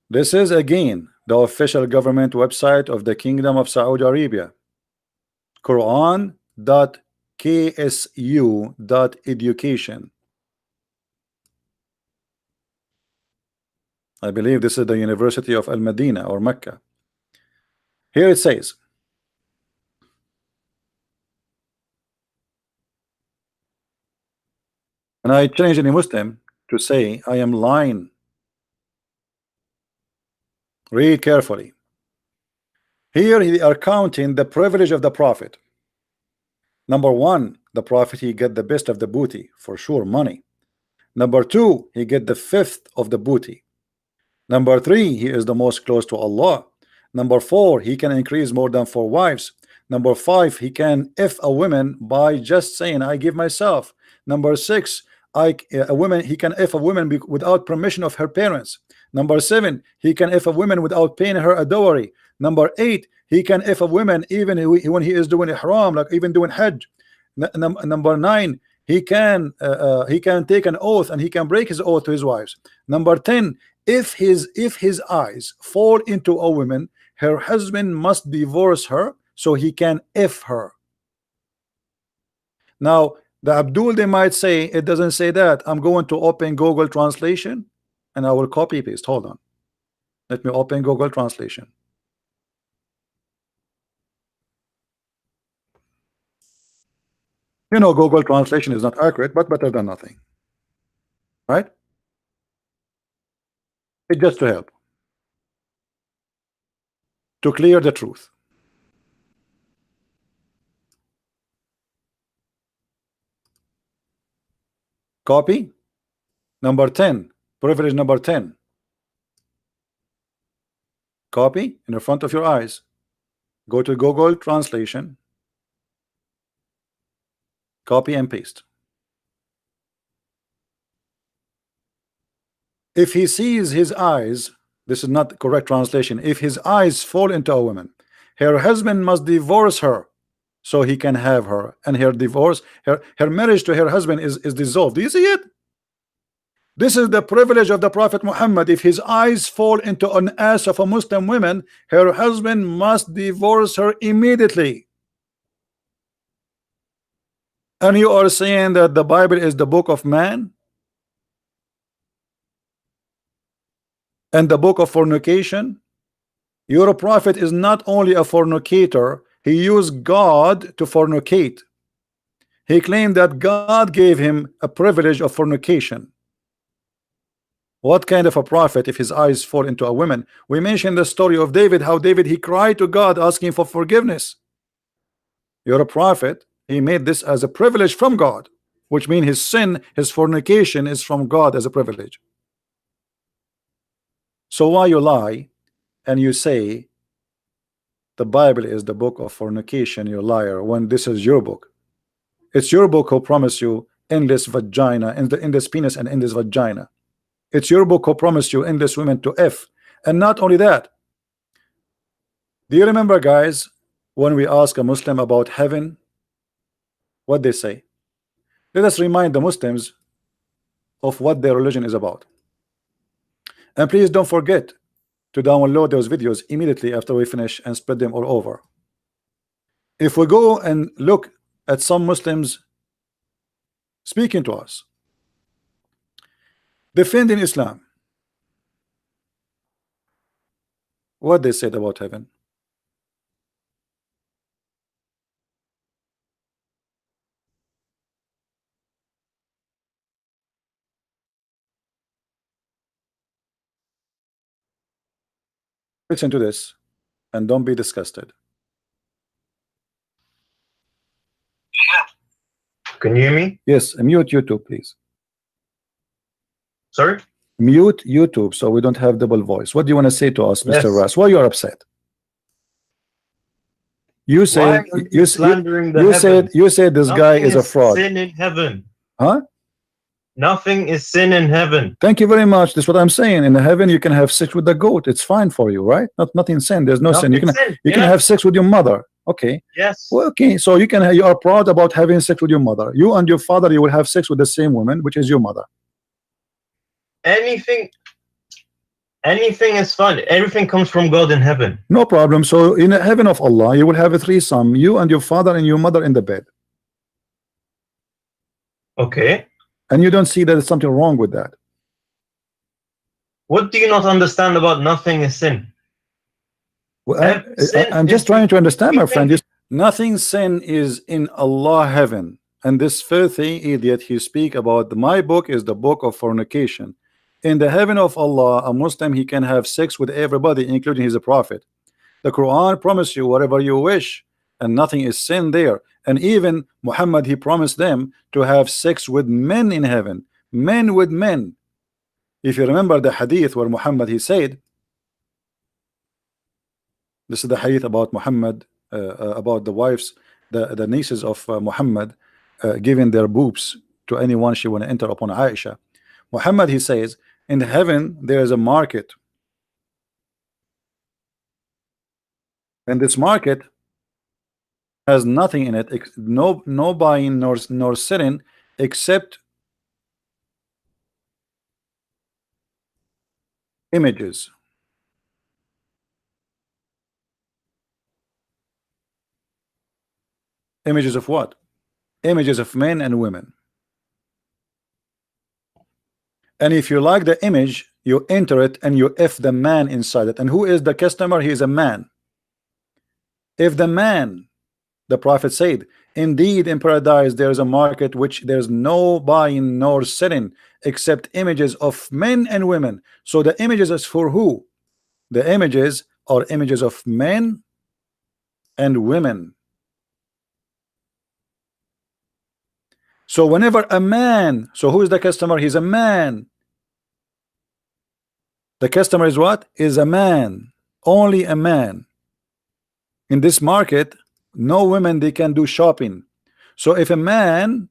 This is again the official government website of the Kingdom of Saudi Arabia. Quran.ksu.education. I believe this is the University of Al-Madinah or Mecca. Here it says, and I challenge any Muslim to say I am lying. Read carefully. Here they are counting the privilege of the prophet. Number 1, the prophet, he get the best of the booty, for sure, money. Number 2, he get the 5th of the booty. Number 3, he is the most close to Allah. Number 4, he can increase more than 4 wives. Number 5, he can if a woman by just saying I give myself. Number 6, he can if a woman without permission of her parents. Number 7, he can if a woman without paying her a dowry. Number 8, he can if a woman even when he is doing ihram, like even doing hajj. Number 9, he can take an oath and he can break his oath to his wives. Number 10, if his eyes fall into a woman, her husband must divorce her so he can if her. Now the Abdul, they might say it doesn't say that. I'm going to open Google translation and I will copy paste. Hold on, let me open Google translation. You know, Google translation is not accurate, but better than nothing, right? It's just to help, to clear the truth. Copy. Number 10, privilege number 10. Copy in the front of your eyes. Go to Google translation. Copy and paste. If he sees his eyes, this is not correct translation. If his eyes fall into a woman, her husband must divorce her so he can have her, and her divorce, her marriage to her husband is dissolved. Do you see it? This is the privilege of the Prophet Muhammad. If his eyes fall into an ass of a Muslim woman, her husband must divorce her immediately. And you are saying that the Bible is the book of man and the book of fornication. Your prophet is not only a fornicator, he used God to fornicate. He claimed that God gave him a privilege of fornication. What kind of a prophet if his eyes fall into a woman? We mentioned the story of David, how David, he cried to God asking for forgiveness. You're a prophet, he made this as a privilege from God, which means his sin, his fornication is from God as a privilege. So why you lie and you say the Bible is the book of fornication, you liar, when this is your book? It's your book who promised you endless vagina, endless penis and endless vagina. It's your book who promised you endless women to F. And not only that, do you remember, guys, when we ask a Muslim about heaven, what they say? Let us remind the Muslims of what their religion is about. And please don't forget to download those videos immediately after we finish and spread them all over. If we go and look at some Muslims speaking to us, defending Islam, what they said about heaven. Listen to this and don't be disgusted. Can you hear me? Yes, mute YouTube, please. Sorry? Mute YouTube so we don't have double voice. What do you want to say to us, Mr. Yes. Ras? Why you are upset? You Why said are you slandering the you said this guy Nothing is a fraud. Sin in heaven. Huh? Nothing is sin in heaven. Thank you very much. That's what I'm saying. In the heaven you can have sex with the goat. It's fine for you, right? Nothing sin. There's no sin. You Nothing can sin. you can Yeah. have sex with your mother. Okay. Yes. Well, okay. So you are proud about having sex with your mother. You and your father, you will have sex with the same woman, which is your mother. Anything is fun. Everything comes from God in heaven. No problem. So in the heaven of Allah, you will have a threesome, you and your father and your mother in the bed. Okay. And you don't see that there's something wrong with that. What do you not understand about nothing is sin? Well, Sin I'm just is trying to understand, my everything. friend. Nothing sin is in Allah heaven. And this filthy idiot, he speak about my book is the book of fornication. In the heaven of Allah, a Muslim, he can have sex with everybody, including his prophet. The Quran promised you whatever you wish, and nothing is sin there. And even Muhammad, he promised them to have sex with men in heaven, men with men. If you remember the hadith where Muhammad, he said, this is the hadith about Muhammad, about the wives, the nieces of Muhammad, giving their boobs to anyone she want to enter upon Aisha. Muhammad, he says, in heaven there is a market, and this market has nothing in it, no buying nor selling, except images. Images of what? Images of men and women. And if you like the image, you enter it and you F the man inside it. And who is the customer? He is a man. If the man, the prophet said, indeed in paradise there is a market which there's no buying nor selling except images of men and women. So the images is for who? The images are images of men and women. So whenever a man, so who is the customer? He's a man. The customer is what? Is a man. Only a man. In this market, no women, they can do shopping. So if a man,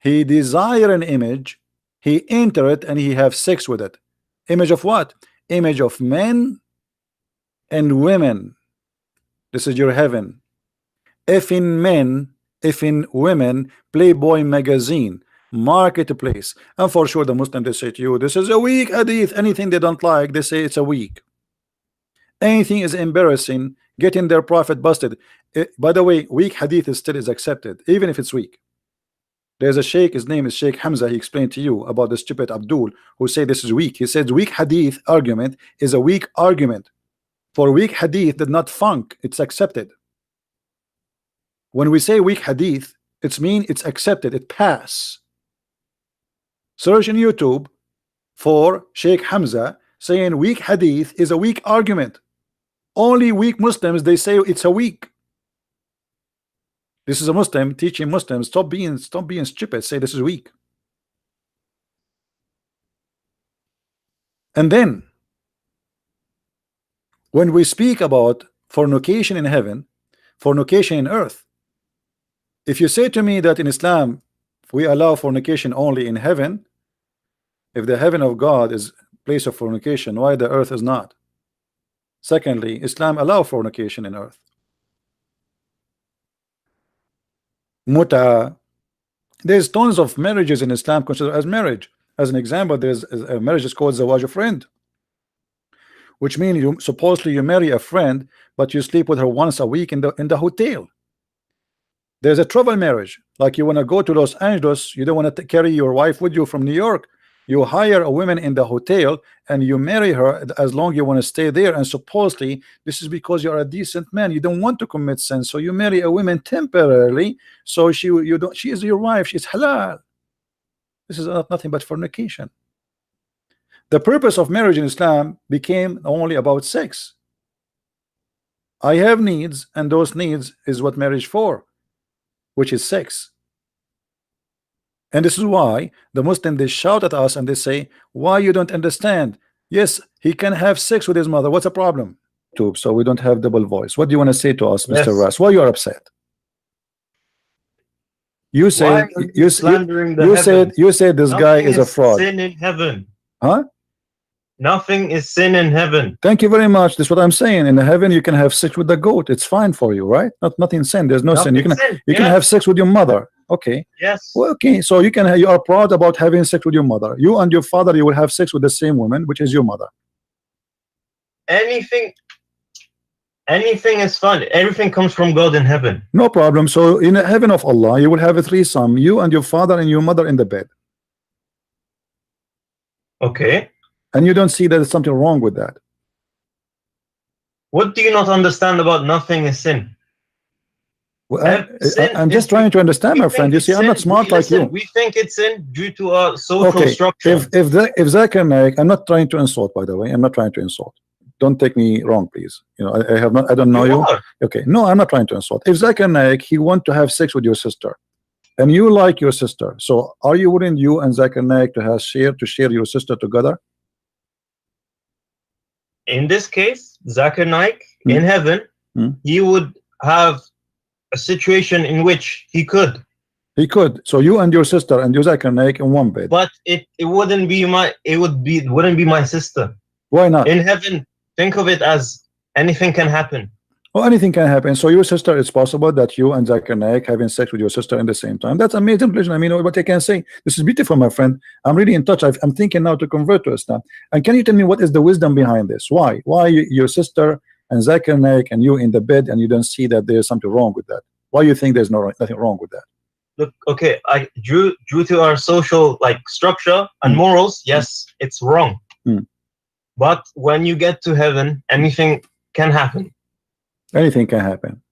he desire an image, he enter it and he have sex with it. Image of what? Image of men and women. This is your heaven. If in men, if in women, Playboy magazine, marketplace. And for sure the Muslim, they say to you, this is a weak hadith. Anything they don't like, they say it's a weak. Anything is embarrassing, getting their prophet busted. By the way, weak hadith is still accepted, even if it's weak. There's a sheikh, his name is Sheikh Hamza. He explained to you about the stupid Abdul who say this is weak. He said weak hadith argument is a weak argument. For weak hadith did not funk, it's accepted. When we say weak hadith, it's mean it's accepted, it pass. Search in YouTube for Sheikh Hamza saying weak hadith is a weak argument. Only weak Muslims, they say it's a weak. This is a Muslim teaching Muslims stop being stupid, say this is weak. And then when we speak about fornication in heaven, fornication in earth, if you say to me that in Islam we allow fornication only in heaven, if the heaven of God is place of fornication, why the earth is not? Secondly, Islam allow fornication in earth. Mutah, there's tons of marriages in Islam considered as marriage. As an example, there's a marriage is called zawaj a friend, which means you supposedly you marry a friend, but you sleep with her once a week in the hotel. There's a travel marriage, like you want to go to Los Angeles, you don't want to carry your wife with you from New York. You hire a woman in the hotel and you marry her as long you want to stay there, and supposedly this is because you're a decent man, you don't want to commit sin, so you marry a woman temporarily, so she is your wife, she's halal. This is nothing but fornication. The purpose of marriage in Islam became only about sex. I have needs, and those needs is what marriage for, which is sex. And this is why the Muslim, they shout at us and they say, why you don't understand? Yes, he can have sex with his mother, what's the problem? So we don't have double voice. What do you want to say to us, Yes. Mr. Ras? Why you are upset? You said Why are you slandering the you said this Nothing guy is a fraud. Sin in heaven. Huh? Nothing is sin in heaven. Thank you very much. This is what I'm saying. In heaven you can have sex with the goat. It's fine for you, right? Nothing sin. There's no sin. You can Sin. you can Yes. have sex with your mother. Okay. Yes. Well, okay. So you are proud about having sex with your mother. You and your father, you will have sex with the same woman, which is your mother. Anything is fun. Everything comes from God in heaven. No problem. So in the heaven of Allah, you will have a threesome, you and your father and your mother in the bed. Okay. And you don't see that there's something wrong with that. What do you not understand about nothing is sin? Well, Sin I'm is- just trying to understand, we my friend. think You it's see, I'm not sin. smart like Listen, you. We think it's sin due to our social Okay. structure. If Zakir Naik, I'm not trying to insult, by the way. I'm not trying to insult. Don't take me wrong, please. You know, I don't know you. are. Okay. No, I'm not trying to insult. If Zakir Naik, he want to have sex with your sister, and you like your sister, so are you willing, you and Zakir Naik, to share your sister together? In this case, Zakir Naik Hmm. in heaven, Hmm. he would have a situation in which he could, He could. So you and your sister and your Zakir Naik in one bed. but it wouldn't be my sister. Why not? In heaven, think of it as anything can happen. Well, anything can happen. So your sister, it's possible that you and Zakir Naik having sex with your sister in the same time. That's amazing. Pleasure. I mean, what I can say. This is beautiful, my friend. I'm really in touch. I'm thinking now to convert to Islam. And can you tell me what is the wisdom behind this? Why? Why your sister and Zakir Naik and you in the bed and you don't see that there's something wrong with that? Why you think there's nothing wrong with that? Look, okay, due to our social structure and morals, yes, it's wrong. Hmm. But when you get to heaven, anything can happen. Anything can happen.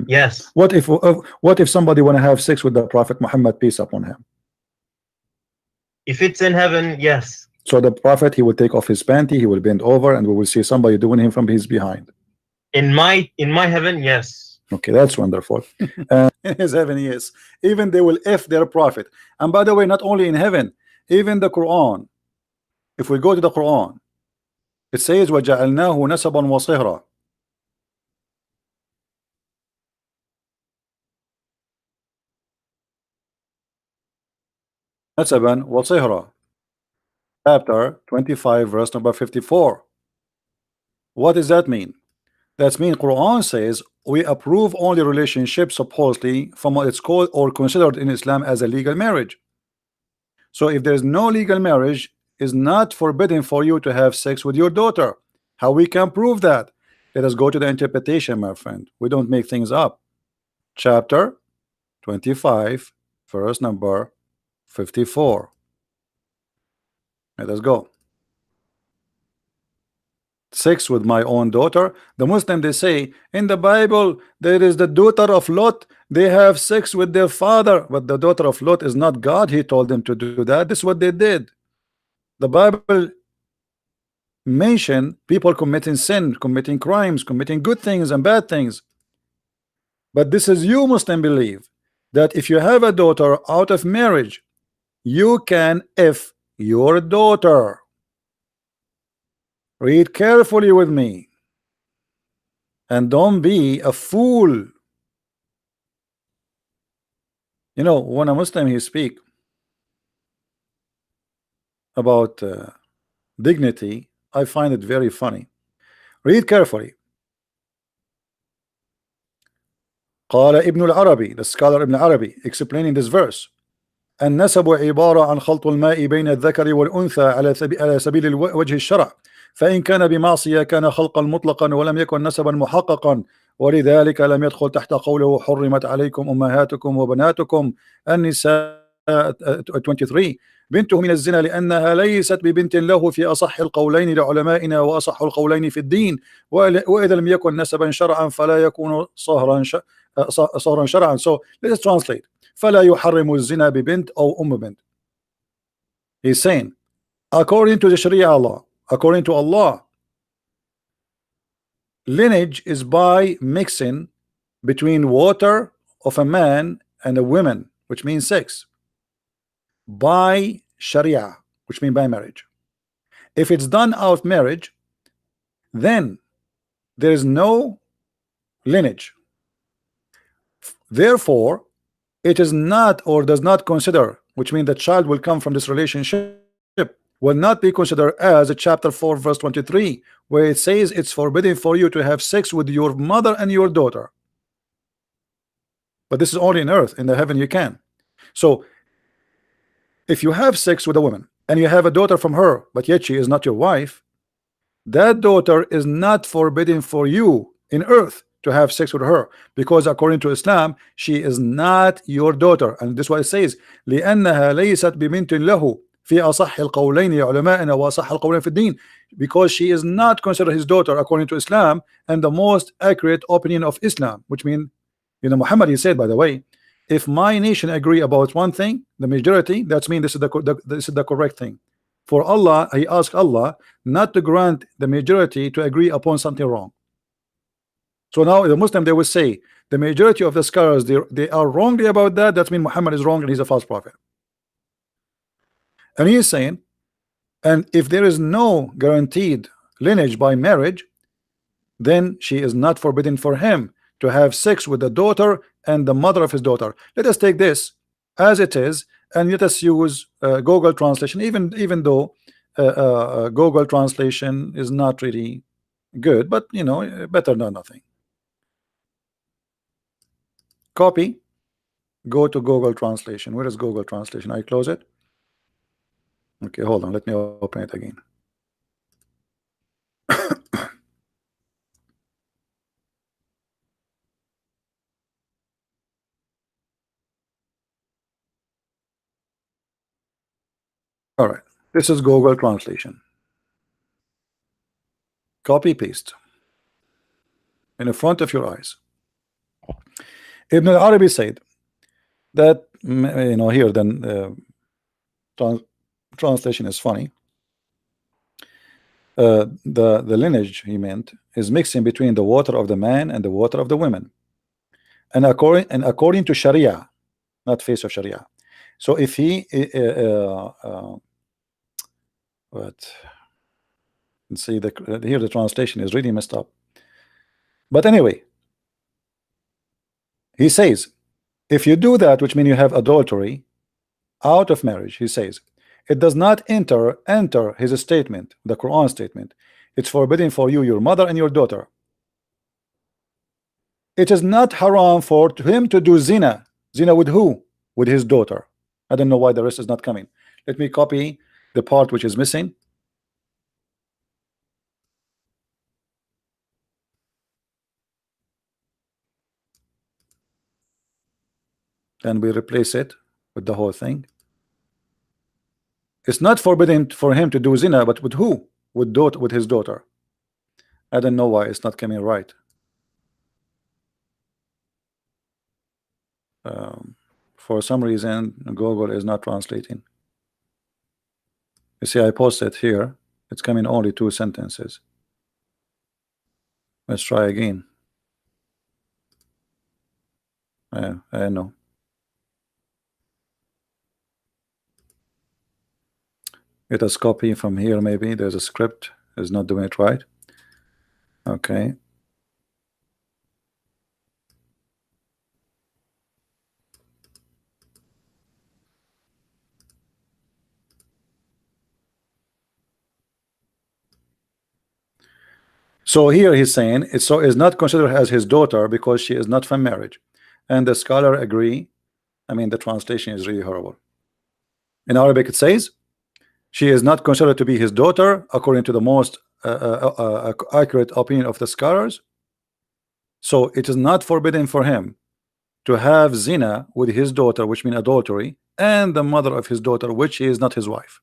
Yes. What if somebody want to have sex with the Prophet Muhammad, peace upon him? If it's in heaven, yes. So the Prophet, he will take off his panty, he will bend over, and we will see somebody doing him from his behind. In my heaven, yes. Okay, that's wonderful. In his heaven, yes. Even they will F their prophet. And by the way, not only in heaven, even the Quran. If we go to the Quran, it says وَجَعَلْنَاهُ نَسَبًا وَصِهْرًا. نَسَبًا وَصِهْرًا. Chapter 25, verse number 54. What does that mean? That means Quran says we approve only relationships supposedly from what it's called or considered in Islam as a legal marriage. So if there's no legal marriage, it's not forbidden for you to have sex with your daughter. How we can prove that? Let us go to the interpretation, my friend. We don't make things up. Chapter 25, verse number 54. Let us go. Sex with my own daughter. The Muslim, they say in the Bible there is the daughter of Lot, they have sex with their father, but the daughter of Lot is not God. He told them to do that. This is what they did. The Bible mention people committing sin, committing crimes, committing good things and bad things. But this is you Muslim believe that if you have a daughter out of marriage, you can F your daughter. Read carefully with me and don't be a fool. You know, when a Muslim he speak about dignity, I find it very funny. Read carefully. قال ابن العربي, the scholar Ibn Arabi, explaining this verse: النسب عبارة عن خلط الماء بين الذكر والأنثى على سبيل وجه الشرع، فإن كان بمعصية كان خلقا مطلقا ولم يكن نسبا محققا، ولذلك لم يدخل تحت قوله حرمت عليكم أمهاتكم وبناتكم النساء 23 بنته من الزنا لأنها ليست ببنت له في أصح القولين لعلمائنا وأصح القولين في الدين، وإذا لم يكن نسبا شرعا فلا يكون صهرا شرعا. So let's translate. فلا يحرم الزنا ببنت أو بنت. He's saying according to the Sharia law, according to Allah, lineage is by mixing between water of a man and a woman, which means sex, by Sharia, which means by marriage. If it's done out of marriage, then there is no lineage. Therefore, it is not or does not consider, which means the child will come from this relationship, will not be considered as a chapter 4 verse 23, where it says it's forbidden for you to have sex with your mother and your daughter. But this is only in earth. In the heaven you can. So if you have sex with a woman and you have a daughter from her, but yet she is not your wife, that daughter is not forbidden for you in earth to have sex with her, because according to Islam she is not your daughter. And this is what it says: لأنها ليست ببنت له في أصح القولين علماءنا وأصح القولين في الدين, because she is not considered his daughter according to Islam and the most accurate opinion of Islam, which means, you know, Muhammad, he said, by the way, if my nation agree about one thing, the majority, that's mean this is the correct thing. For Allah, he asked Allah not to grant the majority to agree upon something wrong. So now the Muslim, they will say the majority of the scholars, they are wrongly about that. That means Muhammad is wrong and he's a false prophet. And he is saying, and if there is no guaranteed lineage by marriage, then she is not forbidden for him to have sex with the daughter and the mother of his daughter. Let us take this as it is, and let us use Google translation, even though Google translation is not really good, but you know, better than nothing. Copy, go to Google translation. Where is Google translation? I close it. Okay, hold on, let me open it again. All right, this is Google translation. Copy paste in the front of your eyes. Ibn al-Arabi said that, you know, here then translation is funny. The lineage he meant is mixing between the water of the man and the water of the women, and according to Sharia, not face of Sharia. So if he what, let's see, here the translation is really messed up, but anyway, he says if you do that, which means you have adultery out of marriage, he says it does not enter his statement, the Quran statement. It's forbidden for you, your mother and your daughter. It is not haram for him to do zina. Zina with who? With his daughter. I don't know why the rest is not coming. Let me copy the part which is missing. Then we replace it with the whole thing? It's not forbidden for him to do zina, but with who? With his daughter. I don't know why it's not coming right. For some reason Google is not translating. You see, I posted here, it's coming only 2 sentences. Let's try again. I know. Let us copy from here. Maybe there's a script is not doing it right. Okay. So here he's saying it's so is not considered as his daughter because she is not from marriage, and the scholar agree. I mean, the translation is really horrible. In Arabic it says she is not considered to be his daughter according to the most accurate opinion of the scholars. So it is not forbidden for him to have zina with his daughter, which means adultery, and the mother of his daughter, which is not his wife.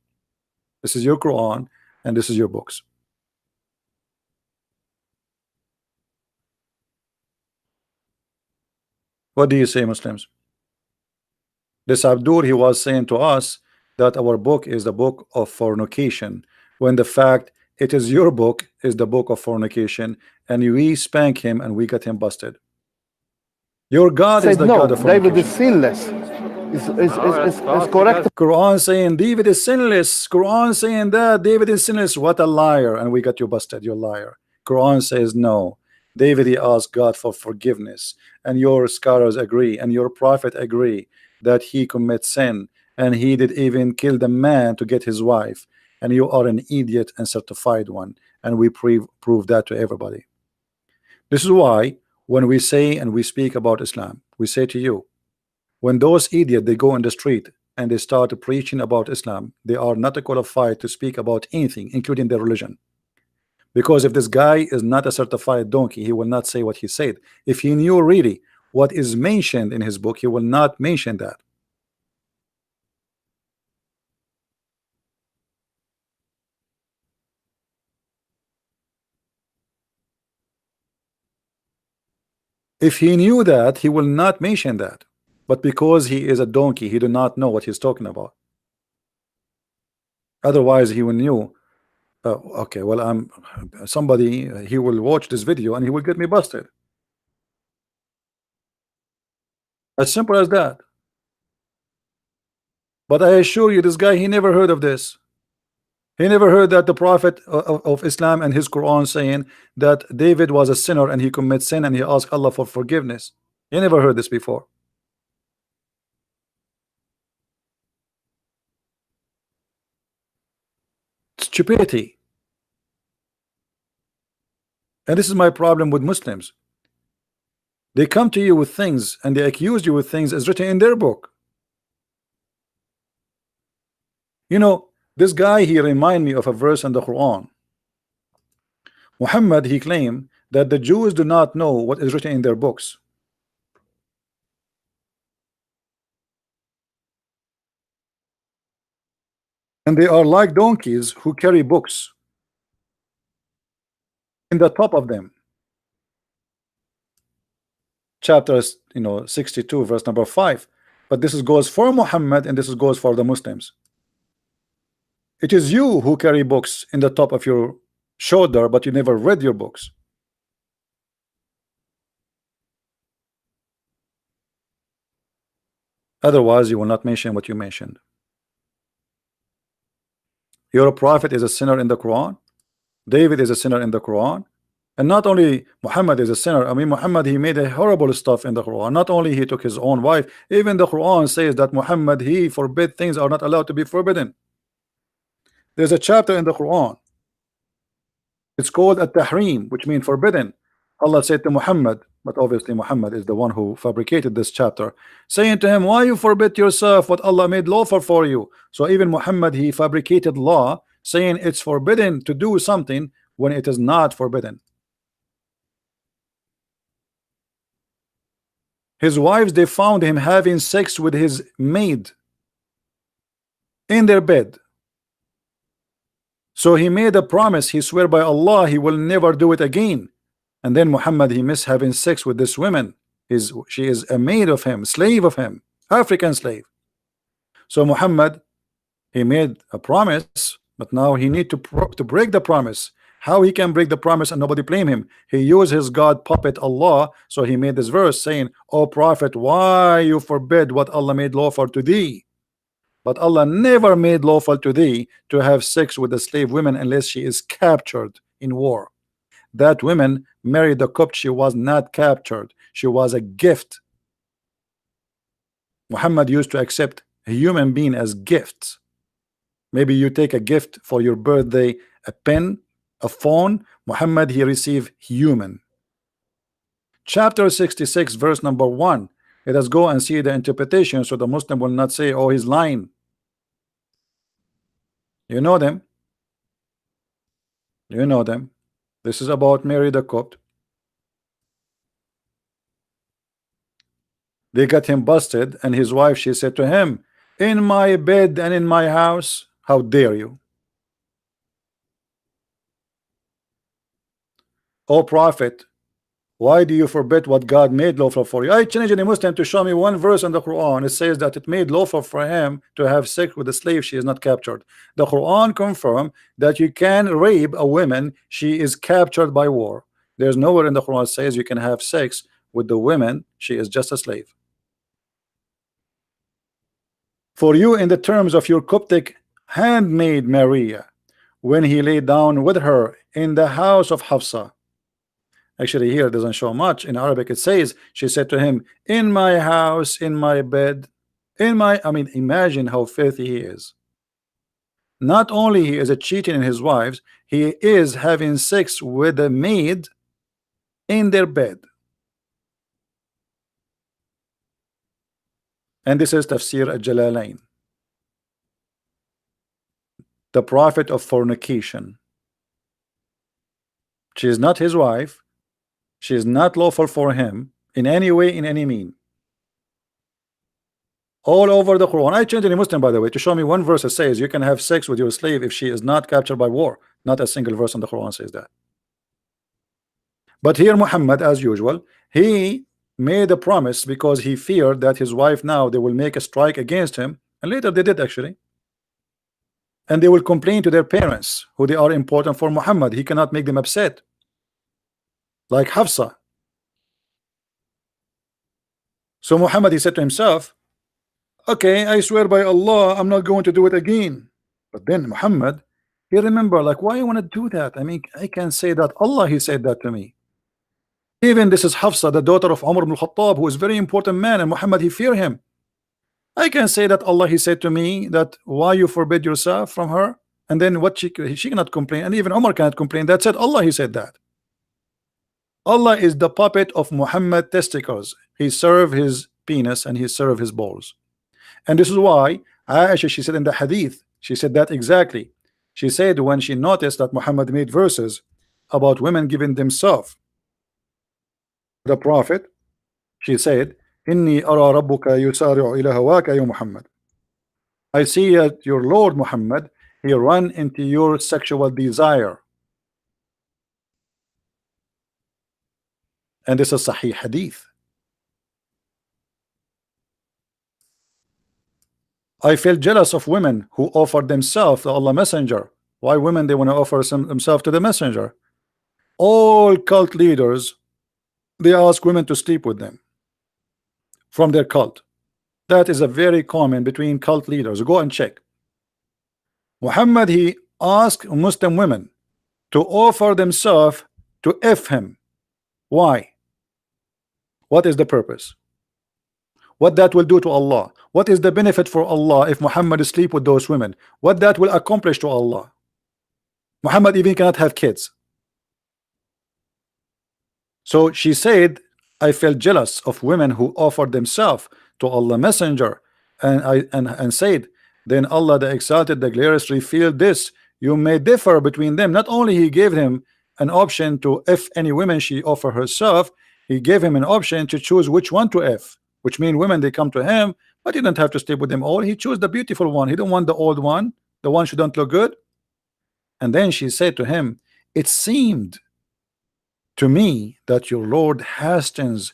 This is your Quran and this is your books. What do you say, Muslims? This Abdur, he was saying to us that our book is the book of fornication, when the fact it is your book is the book of fornication, and we spank him and we get him busted. Your God is the no, God of fornication. David is sinless. Is correct. Quran saying David is sinless. Quran saying that David is sinless. What a liar! And we got you busted. You're a liar. Quran says no. David, he asked God for forgiveness, and your scholars agree, and your prophet agree that he commits sin, and he did even kill the man to get his wife. And you are an idiot and certified one, and we prove that to everybody. This is why when we say and we speak about Islam, we say to you, when those idiots they go in the street and they start preaching about Islam, they are not qualified to speak about anything, including their religion. Because if this guy is not a certified donkey, he will not say what he said. If he knew really what is mentioned in his book, he will not mention that. If he knew that, he will not mention that. But because he is a donkey, he do not know what he's talking about. Otherwise, he will knew. Okay, well, I'm somebody. He will watch this video and he will get me busted. As simple as that. But I assure you, this guy, he never heard of this. He never heard that the Prophet of Islam and his Quran saying that David was a sinner and he commits sin and he asked Allah for forgiveness. He never heard this before. Stupidity. And this is my problem with Muslims. They come to you with things and they accuse you with things as written in their book. You know, this guy, he remind me of a verse in the Quran. Muhammad, he claimed that the Jews do not know what is written in their books. And they are like donkeys who carry books in the top of them. Chapter 62 verse number 5. But this goes for Muhammad and this goes for the Muslims. It is you who carry books in the top of your shoulder, but you never read your books. Otherwise you will not mention what you mentioned. Your prophet is a sinner in the Quran. David is a sinner in the Quran. And not only Muhammad is a sinner, I mean Muhammad, he made a horrible stuff in the Quran. Not only he took his own wife, even the Quran says that Muhammad, he forbid things are not allowed to be forbidden. There's a chapter in the Quran. It's called at-Tahrim, which means forbidden. Allah said to Muhammad, but obviously Muhammad is the one who fabricated this chapter, saying to him, why you forbid yourself what Allah made lawful for you? So even Muhammad, he fabricated law saying it's forbidden to do something when it is not forbidden. His wives, they found him having sex with his maid in their bed. So he made a promise, he swear by Allah he will never do it again. And then Muhammad, he missed having sex with this woman. She is a maid of him, slave of him, African slave. So Muhammad, he made a promise, but now he need to break the promise. How he can break the promise and nobody blame him? He used his God puppet Allah. So he made this verse saying, "O Prophet, why you forbid what Allah made lawful to thee? But Allah never made lawful to thee to have sex with a slave woman unless she is captured in war." That woman married the Copt. She was not captured. She was a gift. Muhammad used to accept a human being as gifts. Maybe you take a gift for your birthday, a pen, a phone. Muhammad, he received human. Chapter 66 verse number 1. Let us go and see the interpretation so the Muslim will not say, oh, he's lying. You know them. You know them. This is about Mary the Copt. They got him busted, and his wife, she said to him, "In my bed and in my house, how dare you? O Prophet, why do you forbid what God made lawful for you?" I challenge any Muslim to show me one verse in the Quran. It says that it made lawful for him to have sex with a slave she is not captured. The Quran confirms that you can rape a woman she is captured by war. There's nowhere in the Quran says you can have sex with the women she is just a slave. For you, in the terms of your Coptic handmaid Maria, when he lay down with her in the house of Hafsa. Actually, here it doesn't show much. In Arabic, it says she said to him, "In my house, in my bed, in my." I mean, imagine how filthy he is. Not only he is a cheating in his wives, he is having sex with a maid in their bed. And this is Tafsir al-Jalalain, the prophet of fornication. She is not his wife. She is not lawful for him in any way, in any mean. All over the Quran. I changed any Muslim, by the way, to show me one verse that says you can have sex with your slave if she is not captured by war. Not a single verse in the Quran says that. But here Muhammad, as usual, he made a promise because he feared that his wife, now they will make a strike against him, and later they did actually, and they will complain to their parents who they are important for Muhammad. He cannot make them upset like Hafsa. So Muhammad, he said to himself, okay, I swear by Allah I'm not going to do it again. But then Muhammad, he remember, like, why you want to do that? I mean, I can say that Allah, he said that to me. Even this is Hafsa, the daughter of Umar ibn al-Khattab, who is very important man, and Muhammad, he fear him. I can say that Allah, he said to me that why you forbid yourself from her, and then what she cannot complain, and even Umar cannot complain. That said, Allah, he said that. Allah is the puppet of Muhammad testicles. He served his penis and he served his balls. And this is why Aisha, she said in the hadith, she said that exactly. She said when she noticed that Muhammad made verses about women giving themselves the Prophet, she said, "Inni ara rabbuka yusari'u ila hawaka ya Muhammad." I see that your Lord Muhammad, he run into your sexual desire. And this is Sahih Hadith. I feel jealous of women who offer themselves to Allah Messenger. Why women, they want to offer themselves to the Messenger? All cult leaders, they ask women to sleep with them from their cult. That is a very common between cult leaders. Go and check. Muhammad, he asked Muslim women to offer themselves to F him. Why? What is the purpose? What that will do to Allah? What is the benefit for Allah if Muhammad sleep with those women? What that will accomplish to Allah? Muhammad even cannot have kids. So she said, I felt jealous of women who offered themselves to Allah Messenger, and said, then Allah the Exalted, the Glorious, revealed this: you may differ between them. Not only he gave him an option to if any women she offer herself, he gave him an option to choose which one to if. which means women, they come to him, but he don't have to sleep with them all. He chose the beautiful one. He don't want the old one, the one who don't look good. And then she said to him, it seemed to me that your Lord hastens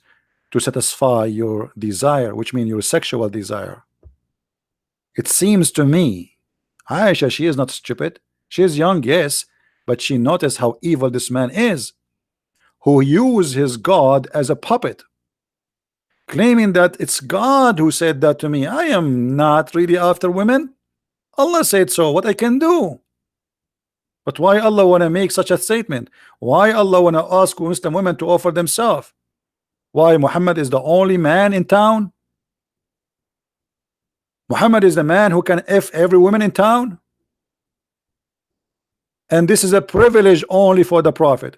to satisfy your desire, which means your sexual desire. It seems to me. Aisha, she is not stupid. She is young, yes, but she noticed how evil this man is, who used his God as a puppet, claiming that it's God who said that to me. I am not really after women. Allah said so. What I can do? But why Allah want to make such a statement? Why Allah want to ask Muslim women to offer themselves? Why Muhammad is the only man in town? Muhammad is the man who can F every woman in town? And this is a privilege only for the Prophet.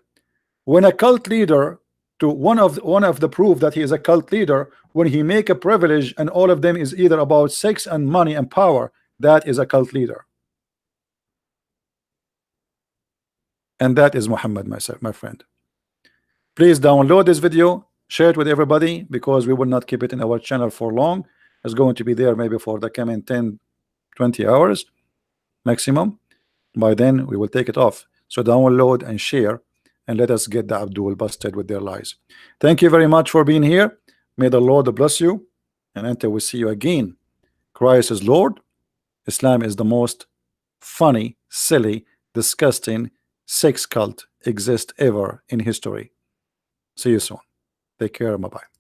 When a cult leader, to one of the proof that he is a cult leader, when he make a privilege and all of them is either about sex and money and power, that is a cult leader. And that is Muhammad, my friend. Please download this video, share it with everybody, because we will not keep it in our channel for long. It's going to be there maybe for the coming 10-20 hours maximum. By then we will take it off. So download and share, and let us get the Abdul busted with their lies. Thank you very much for being here. May the Lord bless you, and until we see you again, Christ is Lord. Islam is the most funny, silly, disgusting sex cult exist ever in history. See you soon. Take care. Bye-bye.